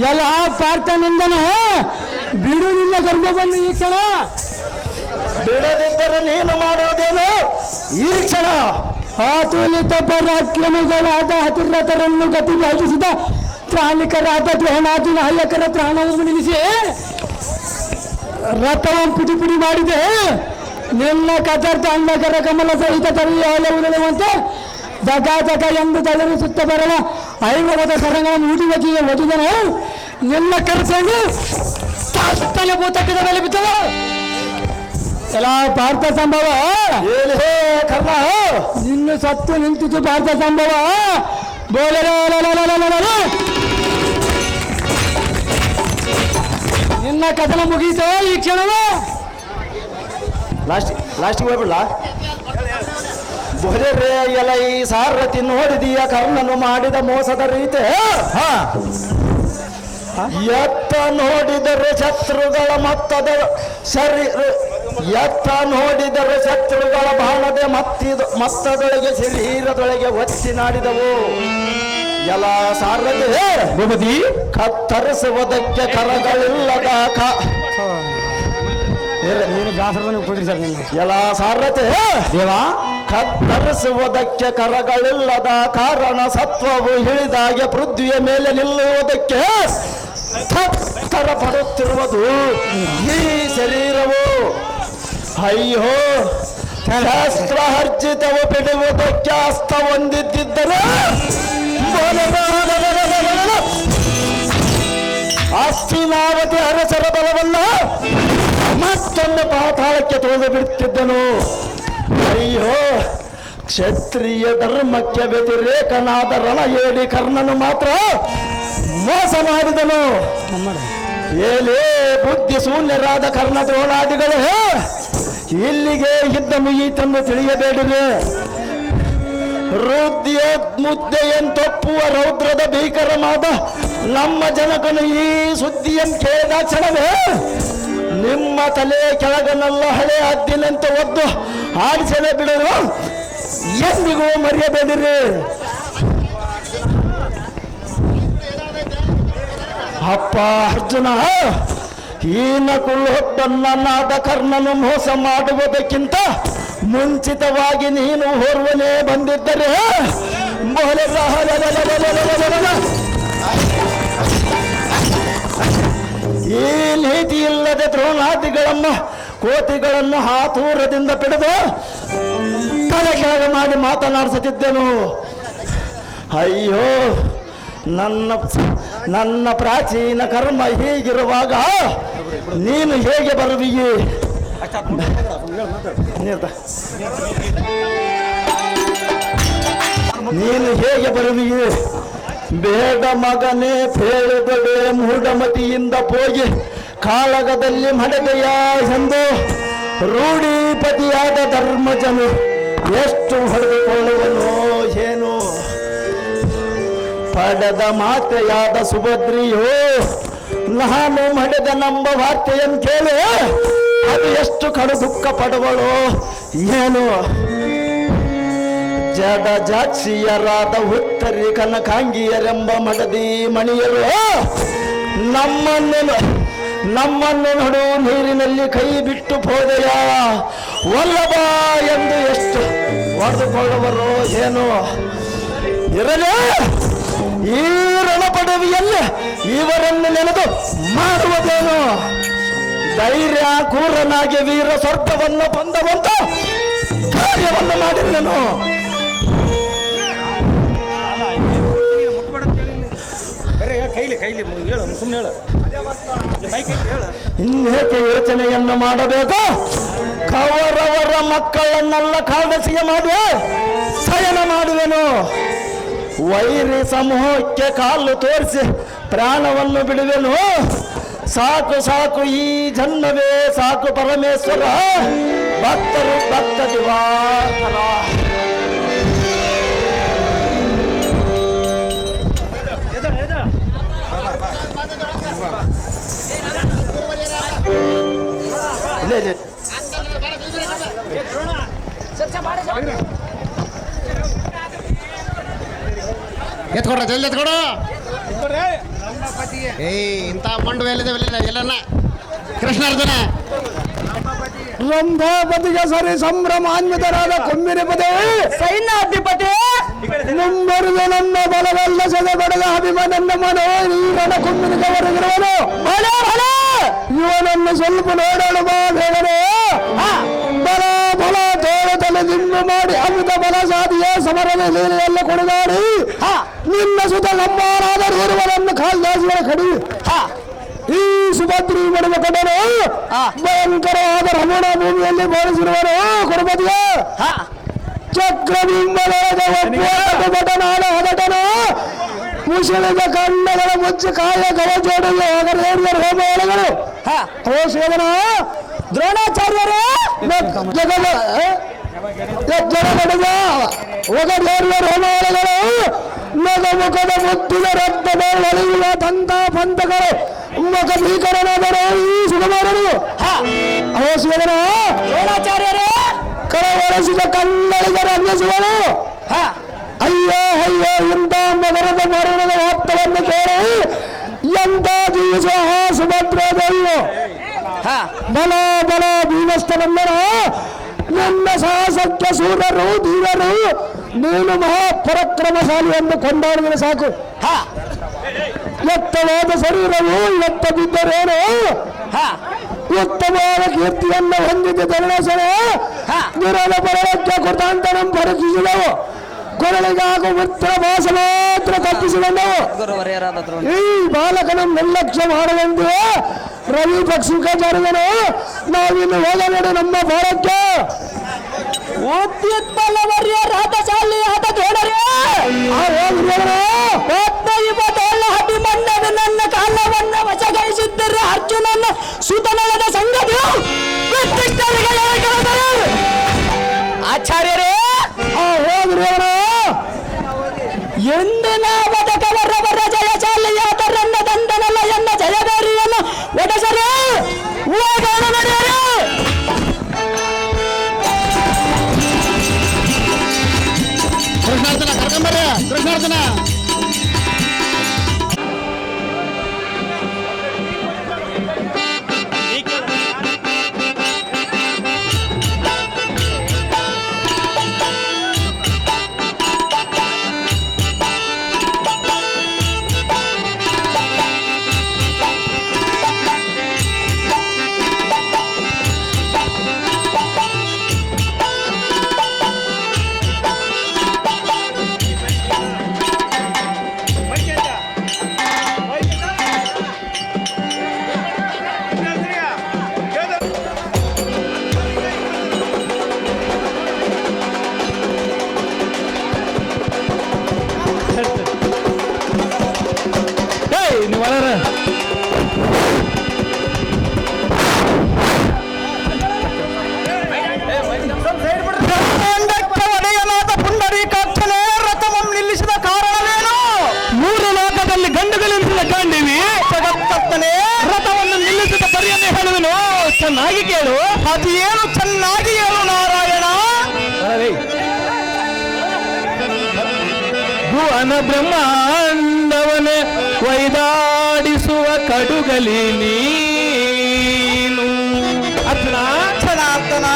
[SPEAKER 1] ಎಲ್ಲ ಪಾರ್ಥನಿಂದನ ಬಿಡುವಿಲ್ಲ ಗರ್ಭ ಬಂದು ಈ ಕ್ಷಣ
[SPEAKER 2] ಬಿಡದಿದ್ದರೆ ನೀನು ಮಾಡುವುದೇನು ಈ ಕ್ಷಣ?
[SPEAKER 1] ಆತುಲಿತ ಪರಾಕ್ರಮಿಗಳಾದ ಹತಿರಥರನ್ನು ಗತಿಗಾಗಿಸಿದ ತ್ರಾಣಿಕರಾದ ದ್ರೋಣಾದಿ ನಾಯಕರ ಪ್ರಾಣವನ್ನು ನಿಲ್ಲಿಸಿ ರಥವನ್ನು ಪುಡಿ ಪುಡಿ ಮಾಡಿದೆ. ನಿನ್ನ ಕದರ್ಥ ಅಂಡಕರ ಕಮಲ ಸಹಿತ ತಲೆಯುವಂತೆ ಜಗ ಜಗ ಎಂದು ತಳರಿಸುತ್ತ ಬರಲ ಐವರದ ಕರಗಳನ್ನು ಊಟಿವತಿಗೆ ಒದಿದನು. ನಿನ್ನ ಕರೆಸಂದು ತಲೆ ಭೂತಕ್ಕದ ಮೇಲೆ ಬಿದ್ದವ. ಎಲ್ಲ ಭಾರತ ಸಂಭವ,
[SPEAKER 2] ಕರ್ಣ,
[SPEAKER 1] ನಿನ್ನ ಸತ್ತು ನಿಂತಿತು ಭಾರತ ಸಂಭವ. ನಿನ್ನ ಕಥನ ಮುಗೀತು ಈ ಕ್ಷಣವೇ.
[SPEAKER 2] ಲಾಸ್ಟಿಗೆ ಹೋಗ್ಬಿಡ್ಲ? ಬೊರೆ ಎಲೈ ಸಾರಥಿ ನೋಡಿದೀಯ ಕರ್ಣನು ಮಾಡಿದ ಮೋಸದ ರೀತಿ. ಎತ್ತ ನೋಡಿದರೆ ಶತ್ರುಗಳ ಮತ್ತದ ಎತ್ತ ನೋಡಿದರೆ ಶತ್ರುಗಳ ಬಾಣದೆ ಮತ್ತದೊಳಗೆ ಶರೀರದೊಳಗೆ ಒತ್ತಿ ನಾಡಿದವು. ಎಲ ಸಾರಥಿ
[SPEAKER 3] ಭೂಪತಿ
[SPEAKER 2] ಕತ್ತರಿಸುವುದಕ್ಕೆ ಕರಗಳಿಲ್ಲದ
[SPEAKER 1] ನೀನು ದಾಸರನ್ನು ಉಪದ್ರಿ ಸರ್ ನಿನ್ನ
[SPEAKER 2] ಎಲ ಸಾರಥಿ
[SPEAKER 3] ದೇವ
[SPEAKER 2] ಕತ್ತರಿಸುವುದಕ್ಕೆ ಕರಗಳಿಲ್ಲದ ಕಾರಣ ಸತ್ವವು ಹಿಡಿದಾಗೆ ಪೃಥ್ವಿಯ ಮೇಲೆ ನಿಲ್ಲುವುದಕ್ಕೆ ತತ್ತರ ಪಡುತ್ತಿರುವುದು ಈ ಶರೀರವು. ಅಯ್ಯೋ ಶಾಸ್ತ್ರಹರ್ಜಿತವು ಬಿಡುವುದಕ್ಕೆ ಅಸ್ತ ಹೊಂದಿದ್ದರೆ ಅಸ್ತಿನಾವತಿ ಅರಸರ ಬಲವಲ್ಲ ಮತ್ತೊಂದು ಪಾತಾಳಕ್ಕೆ ತೊಳೆದು ಬಿಡುತ್ತಿದ್ದನು. ಅಯ್ಯೋ ಕ್ಷತ್ರಿಯ ಧರ್ಮಕ್ಕೆ ವ್ಯತಿರೇಕನಾದ ರಣಯೇಡಿ ಕರ್ಣನು ಮಾತ್ರ ಮೋಸ ಮಾಡಿದನು. ಏಲೇ ಬುದ್ಧಿ ಶೂನ್ಯರಾದ ಕರ್ಣ ದ್ರೋಣಾದಿಗಳೇ, ಇಲ್ಲಿಗೆ ಇದ್ದ ಮುಗಿಯಿತೆಂದು ತಿಳಿಯಬೇಡಿರಿ. ಮುದ್ದೆಯಂತೊಪ್ಪುವ ರೌದ್ರದ ಭೀಕರವಾದ ನಮ್ಮ ಜನಕನು ಈ ಸುದ್ದಿಯನ್ನು ಕೇಳಿದ ಕ್ಷಣವೇ ನಿಮ್ಮ ತಲೆ ಕೆಳಗನೆಲ್ಲ ಹಳೆ ಹದ್ದಿನಂತೆ ಒದ್ದು ಆಡಿಸಲೇ ಬಿಡಲು ಎಂದಿಗೂ ಮರೆಯಬೇಡಿರಿ. ಅಪ್ಪ ಅರ್ಜುನ, ಈ ನಕುಲೊಬ್ಬನಾದ ಕರ್ಣನು ಮೋಸ ಮಾಡುವುದಕ್ಕಿಂತ ಮುಂಚಿತವಾಗಿ ನೀನು ಹೊರವನೇ ಬಂದಿದ್ದರೆ ಈ ನೀತಿ ಇಲ್ಲದೆ ದ್ರೋಣಾದಿಗಳನ್ನು ಕೋತಿಗಳನ್ನು ಹಾತೂರದಿಂದ ಬಿಡದು ತಲೆ ಕೆಳಗೆ ಮಾಡಿ ಮಾತನಾಡಿಸುತ್ತಿದ್ದೆನು. ಅಯ್ಯೋ ನನ್ನ ಪ್ರಾಚೀನ ಕರ್ಮ ಹೀಗಿರುವಾಗ ನೀನು ಹೇಗೆ ಬರುವಿಯೇ? ನೀನು ಹೇಗೆ ಬರುವಿಯೇ? ಬೇಡ ಮಗನೇ ಬೇಡದಡೆ ಮೂಢಮತಿಯಿಂದ ಹೋಗಿ ಕಾಳಗದಲ್ಲಿ ಮಡದೆಯ ಎಂದು ರೂಢಿಪತಿಯಾದ ಧರ್ಮಜನು ಎಷ್ಟು ಹೊಡೆದುಕೊಳ್ಳುವನೋ ಏನು? ಪಡೆದ ಮಾತೆಯಾದ ಸುಭದ್ರಿಯೋ ನಾನು ಮಡೆದ ನಂಬ ವಾರ್ತೆಯನ್ನು ಕೇಳಿ ಅದು ಎಷ್ಟು ಕಡು ದುಃಖ ಪಡುವಳು ಏನು? ಜಡ ಜಾಕ್ಷಿಯರಾದ ಉತ್ತರಿ ಕನಕಾಂಗಿಯರೆಂಬ ಮಡದಿ ಮಣಿಯರು ನಮ್ಮನ್ನು ನಡು ನೀರಿನಲ್ಲಿ ಕೈ ಬಿಟ್ಟು ಹೋದೆಯ ವಲ್ಲಭ ಎಂದು ಎಷ್ಟು ಹೊಡೆದುಕೊಳ್ಳುವರು ಏನು? ಇರಲೇ ಈ ರಣಪಡವಿಯಲ್ಲಿ ಇವರನ್ನು ನೆನೆದು ಮಾಡುವುದೇನು? ಧೈರ್ಯ ಕೂರನಾಗಿ ವೀರ ಸ್ವರ್ಗವನ್ನು ಬಂದವಂತ ಕಾರ್ಯವನ್ನು ಮಾಡಿದನು. ಇನ್ನೇಕೆ ಯೋಚನೆಯನ್ನು ಮಾಡಬೇಕು? ಕವರವರ ಮಕ್ಕಳನ್ನೆಲ್ಲ ಕಾಳಜಿಯ ಮಾಡಿ ಶಯನ ಮಾಡುವೆನು. ವೈರಿ ಸಮೂಹಕ್ಕೆ ಕಾಲು ತೋರಿಸಿ ಪ್ರಾಣವನ್ನು ಬಿಡುವೆನು. ಸಾಕು ಸಾಕು ಈ ಜನ್ಮವೇ ಸಾಕು ಪರಮೇಶ್ವರ. ಭಕ್ತರು ಭಕ್ತ ದಿವಾಕರ.
[SPEAKER 4] ಎತ್ಕೊಡ್ರ ಜಲ್ದಿ ಎತ್ಕೊಡು. ಇಂಥ ಮಂಡು ಎಲ್ಲನ್ನ ಕೃಷ್ಣಾರ್ಜುನ
[SPEAKER 1] ರಂಭಾಪತಿಗೆ ಸರಿ ಸಂಭ್ರಮಾನ್ವಿತರಾದ ಕೊಂಬಿನ ಪದೇ
[SPEAKER 5] ಸೈನ್ಯಾಧಿಪತಿ
[SPEAKER 1] ಮುಂಬರುವ ನನ್ನ ಬಲವಲ್ಲ ಸದ ಬಡದ ಅಭಿಮಾನನ್ನ ಮನೋ ಈ ರಣ ಕೊಂಬಿನಿಗೆ ಹೊರಗಿರುವನು. ಇವನನ್ನು ಸ್ವಲ್ಪ ನೋಡಲು ಬಾ ಬೇಗನೆ. ಬಲ ಬಲ ತೋಳದಲ್ಲಿ ದಿಂಬು ಮಾಡಿ ಅಮಿತ ಬಲ ಸಾಧಿಯ ಸಮರದ ಲೀಲೆಯಲ್ಲ ಕೊಡುಗಾಡಿ ನಿನ್ನ ಸುತ ಲಂಬಾರಾದ ಇರುವನನ್ನು ಕಾಲ್ದಾಸಿಗಳ ಕಡಿ ಈ ಸುಭದ್ರಿ ಬಡುವ ಕಡನು ಭಯಂಕರವಾದ ರಮಣ ಭೂಮಿಯಲ್ಲಿ ಬೋಳಿಸಿರುವನು ಕೊಡುಬದಿಯ ಚಕ್ರಬಿಂಬದ ಬಟನಾಡ ಹೊದಟನು ಮುಸುಳಿದ ಕಣ್ಣಗಳ ಮುಚ್ಚಿ ಕಾಯ ಕವಚೋಡಿಗೆ ಹೋಗರೇಡಿಯರು ಹೋಮಗಳು ಹೋಸೇದನ ದ್ರೋಣಾಚಾರ್ಯರು ಜಗದ ಒಗದೇರುವ ರೋಮಾಳಗಳು ನಗಮುಖದ ಮುತ್ತಿನ ರಕ್ತದ ಒಳೆಯುವ ದಂತ ಪಂಥಗಳು ಮುಖ ಭೀಕರನಾದರು ಈ ಸುಗಮಾರರು ಅವಶ್ಯಕನ
[SPEAKER 5] ದ್ರೋಣಾಚಾರ್ಯರೇ
[SPEAKER 1] ಕಳವಳಿಸಿದ ಕನ್ನಡಿಗರ ಅನ್ನಿಸುವನು ಅಯ್ಯೋ ಅಯ್ಯೋ ಇಂಥ ಮಗರದ ಮರಣದ ವಾರ್ತೆಯನ್ನು ಕೇಳಿ ಎಂತ ದಿವಸ ಸುಭದ್ರದಯ್ಯೋ ಬಲ ಬಲ ಭೀಮಸ್ಥನಂದರ ನನ್ನ ಸಾಹಸಕ್ಕೆ ಸೂರರು ಧೀರರು ನೀನು ಮಹಾಪರಾಕ್ರಮಶಾಲಿ ಎಂದು ಕೊಂಡಾಡಿದರೆ ಸಾಕು ಎತ್ತವಾದ ಶರೀರವು ಎತ್ತ ಬಿದ್ದರೇನು ಉತ್ತಮವಾದ ಕೀರ್ತಿಯನ್ನು ಹೊಂದಿದ್ದ ಧರಣಸನೆ ದುರದ ಪರಳಕ್ಕೆ ಕೃತಾಂತರಂ ಪರೀಕ್ಷಿಸಿದವು ಕೊರಳಿಗಾಗು ಉತ್ತರ ಭಾಷ ಮಾತ್ರ ತಪ್ಪಿಸಿಕೊಂಡವು ಈ ಬಾಲಕನ ನಿರ್ಲಕ್ಷ್ಯ ಮಾಡಲೆಂದು ರವಿ ಪಕ್ಷಿಕ ಜರುಗನು ನಾವಿನ್ನು ಹೋಗಬೇಡ ನಮ್ಮ ಭಾರಕ್ಕೆ
[SPEAKER 5] ಉದ್ಯುತ್ಪಲವರ್ಯರಾದ ಶಾಲಿಯಾದ ದ್ರೋಣರೇ ಪದ್ಮಯುಗದೊಳ್ಳ ಅಭಿಮನ್ಯದ ನನ್ನ ಕಾಲವನ್ನ ವಶಗೊಳಿಸಿದ್ದರೆ ಅರ್ಜುನನ ಸುತನಳದ ಸಂಗತಿಯು ಆಚಾರ್ಯರೇ ಎಂದಿನ ಬದಕವರವರ ಜಯಶಾಲಿಯಾದ ರನ್ನ ದಂಡನಲ್ಲ ಎನ್ನ ಜಯಬೇರಿಯನ್ನು ಒಡೆಸರು ಹೋಗೋಣ ನಡೆಯರು
[SPEAKER 4] ಕೃಷ್ಣಾರ್ಜುನ ಕರ್ಕೊಂಬರ್ರಿ ಕೃಷ್ಣಾರ್ಜುನ
[SPEAKER 3] ನೀವು ಅಲಾರ
[SPEAKER 2] ಒಡೆಯನಾದ ಪುಂಡರೀಕಾಕ್ಷನೇ ರಥವನ್ನು ನಿಲ್ಲಿಸಿದ ಕಾರಣವೇನು?
[SPEAKER 3] ಮೂರು ಲೋಕದಲ್ಲಿ ಗಂಡುಗಳಿಂದ ಕಂಡಿವಿ
[SPEAKER 2] ಜಗತ್ತನೇ
[SPEAKER 3] ರಥವನ್ನು ನಿಲ್ಲಿಸಿದ ಪರಿಯನ್ನೇ ಹೇಳುವೆನು ಚೆನ್ನಾಗಿ ಕೇಳು
[SPEAKER 2] ಅದು ಏನು ಚೆನ್ನಾಗಿ ಹೇಳು ನಾರಾಯಣ.
[SPEAKER 3] ಭುವನ ಬ್ರಹ್ಮಾಂಡವನೇ ವೈದಾಡಿಸುವ ಕಡುಗಲಿ ನೀನು
[SPEAKER 2] ಜನಾರ್ದನ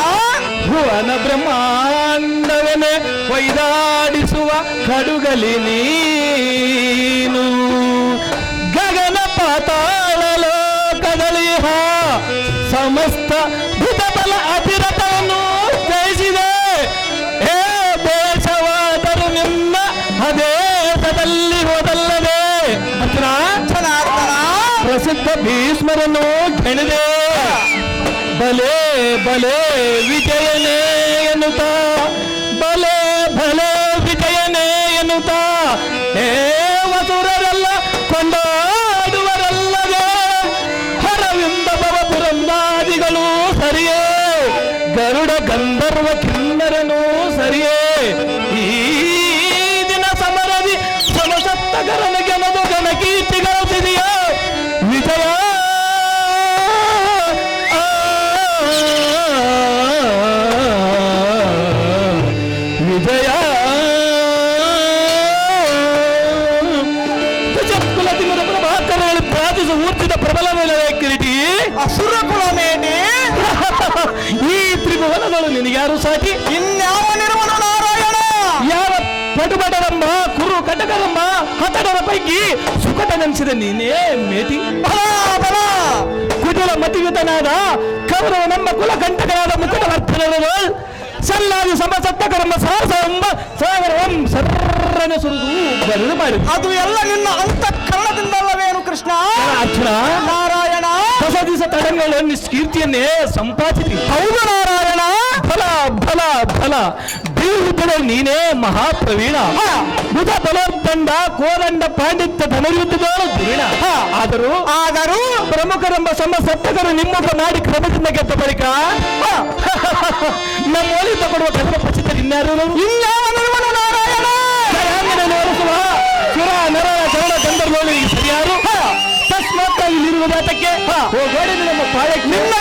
[SPEAKER 3] ಭುವನ ಬ್ರಹ್ಮಾಂಡವನೇ ವೈದಾಡಿಸುವ ಕಡುಗಲಿ ನೀನು ಗಗನ ಪಾತಾಳ ಲೋಕದಲ್ಲಿ ಸಮಸ್ತ ಭುತಬಲ ಅತಿರಥವನ್ನು ಜಯಿಸಿದೆ ಹೇ ದೇಶವಾದರೂ ನಿನ್ನ ಅದೇಶದಲ್ಲಿ ಹೋದಲ್ಲದೆ
[SPEAKER 2] ಜನಾರ್ದನ
[SPEAKER 3] ಪ್ರಸಿದ್ಧ ಭೀಷ್ಮರನ್ನು ಕೆಣದೆ ಬಲೆ ಬಲೆ ವಿಜಯನೇ ಎನ್ನುತ್ತಾ ಬಲೆ ಬಲೆ ವಿಜಯನೇ ಎನ್ನುತ್ತಾ ಹೇ ವಸುರರೆಲ್ಲ ಕೊಂಡಾಡುವರಲ್ಲದೆ ಹರವಿಂದ ಭವಪುರಂದಾದಿಗಳು ಸರಿಯೇ ಗರುಡ ಗಂಧರ್ವ ಕಿನ್ನರನು ಸರಿಯೇ ಈ ದಿನ ಸಮರದಿ ಸಮಸಪ್ತಕರನ ಗೆಲದು ಗಣಕೀರ್ತಿಗಳಿದೆಯೋ ವಿಜಯ ವಿಜಯ ಕುಲತಿಮರ ಪ್ರಭಾಕರಗಳು ಪ್ರಾರ್ಥಿಸಿ ಊರ್ಜಿತ ಪ್ರಬಲ ಮೇಲೆ ಕಿರೀಟಿ
[SPEAKER 2] ಅಸುರ ಕುಲ ಮೇಟಿ
[SPEAKER 3] ಈ ತ್ರಿಭುವನಗಳು ನಿನಗ್ಯಾರು ಸಾಟಿ
[SPEAKER 2] ಇನ್ಯಾವ ನಿರ್ವಣ ನಾರಾಯಣ.
[SPEAKER 3] ಯಾವ ಪಟುಬಟರಂಬ ಕುರು ಕಟಕರಂಬ ಹತಡರ ಪೈಕಿ ಸುಕಟನೆನಿಸಿದ ನೀನೇ ಮೇಟಿ
[SPEAKER 2] ಬಲ ಬಲ
[SPEAKER 3] ಕುಟಿಲ ಮತಿಯುತನಾದ ಕೌರವ ನಮ್ಮ ಕುಲಕಂಟಕನಾದ ಮುಕುಟವರ್ಧನರು ಸಲ್ಲಾದಿ ಸಮಸಪ್ತಕರಂಬ ಸಹಸ್ರಂಬ ಸಾಗರಂ ಸರ್ರನೆ ಸುರಿದು ಬರಲು ಮಾಡಿ
[SPEAKER 2] ಅದು ಎಲ್ಲ ನಿನ್ನ ಅಂತಃಕರಣದಿಂದಲ್ಲವೇನು ಕೃಷ್ಣ?
[SPEAKER 3] ಅರ್ಜುನ
[SPEAKER 2] ನಾರಾಯಣ
[SPEAKER 3] ಹೊಸ ದಿವಸ ತಡಂಗಳ ನಿಷ್ಕೀರ್ತಿಯನ್ನೇ ಸಂಪಾದಿಸಿ
[SPEAKER 2] ಹೌದು ನಾರಾಯಣ.
[SPEAKER 3] ಫಲ ಫಲ ಫಲ ಬೀಳುತ್ತದೆ ನೀನೇ ಮಹಾಪ್ರವೀಣ ಬುಧ ಬಲೋದ್ದಂಡ ಕೋದಂಡ ಪಾಂಡಿತ್ಯ ಧನಯುದ್ಧದವರು ಧುರೀಣ ಆದರೂ ಪ್ರಮುಖರೆಂಬ ಸಮಸಪ್ತಕರು ನಿಮ್ಮೊಬ್ಬ ನಾಡಿ ಕ್ರಮದಿಂದ ಗೆದ್ದ ಬಳಿಕ ನಮ್ಮ ಒಲಿತ ಕೊಡುವ ಕದನ ಪ್ರಸಿದ್ಧ ಇನ್ಯಾರು
[SPEAKER 2] ಇನ್ಯಾವ ನಿರ್ವಣ
[SPEAKER 3] ಹೋಗೋಡಿ ನಮ್ಮ ಪಾಳೆ
[SPEAKER 2] ನಿನ್ನ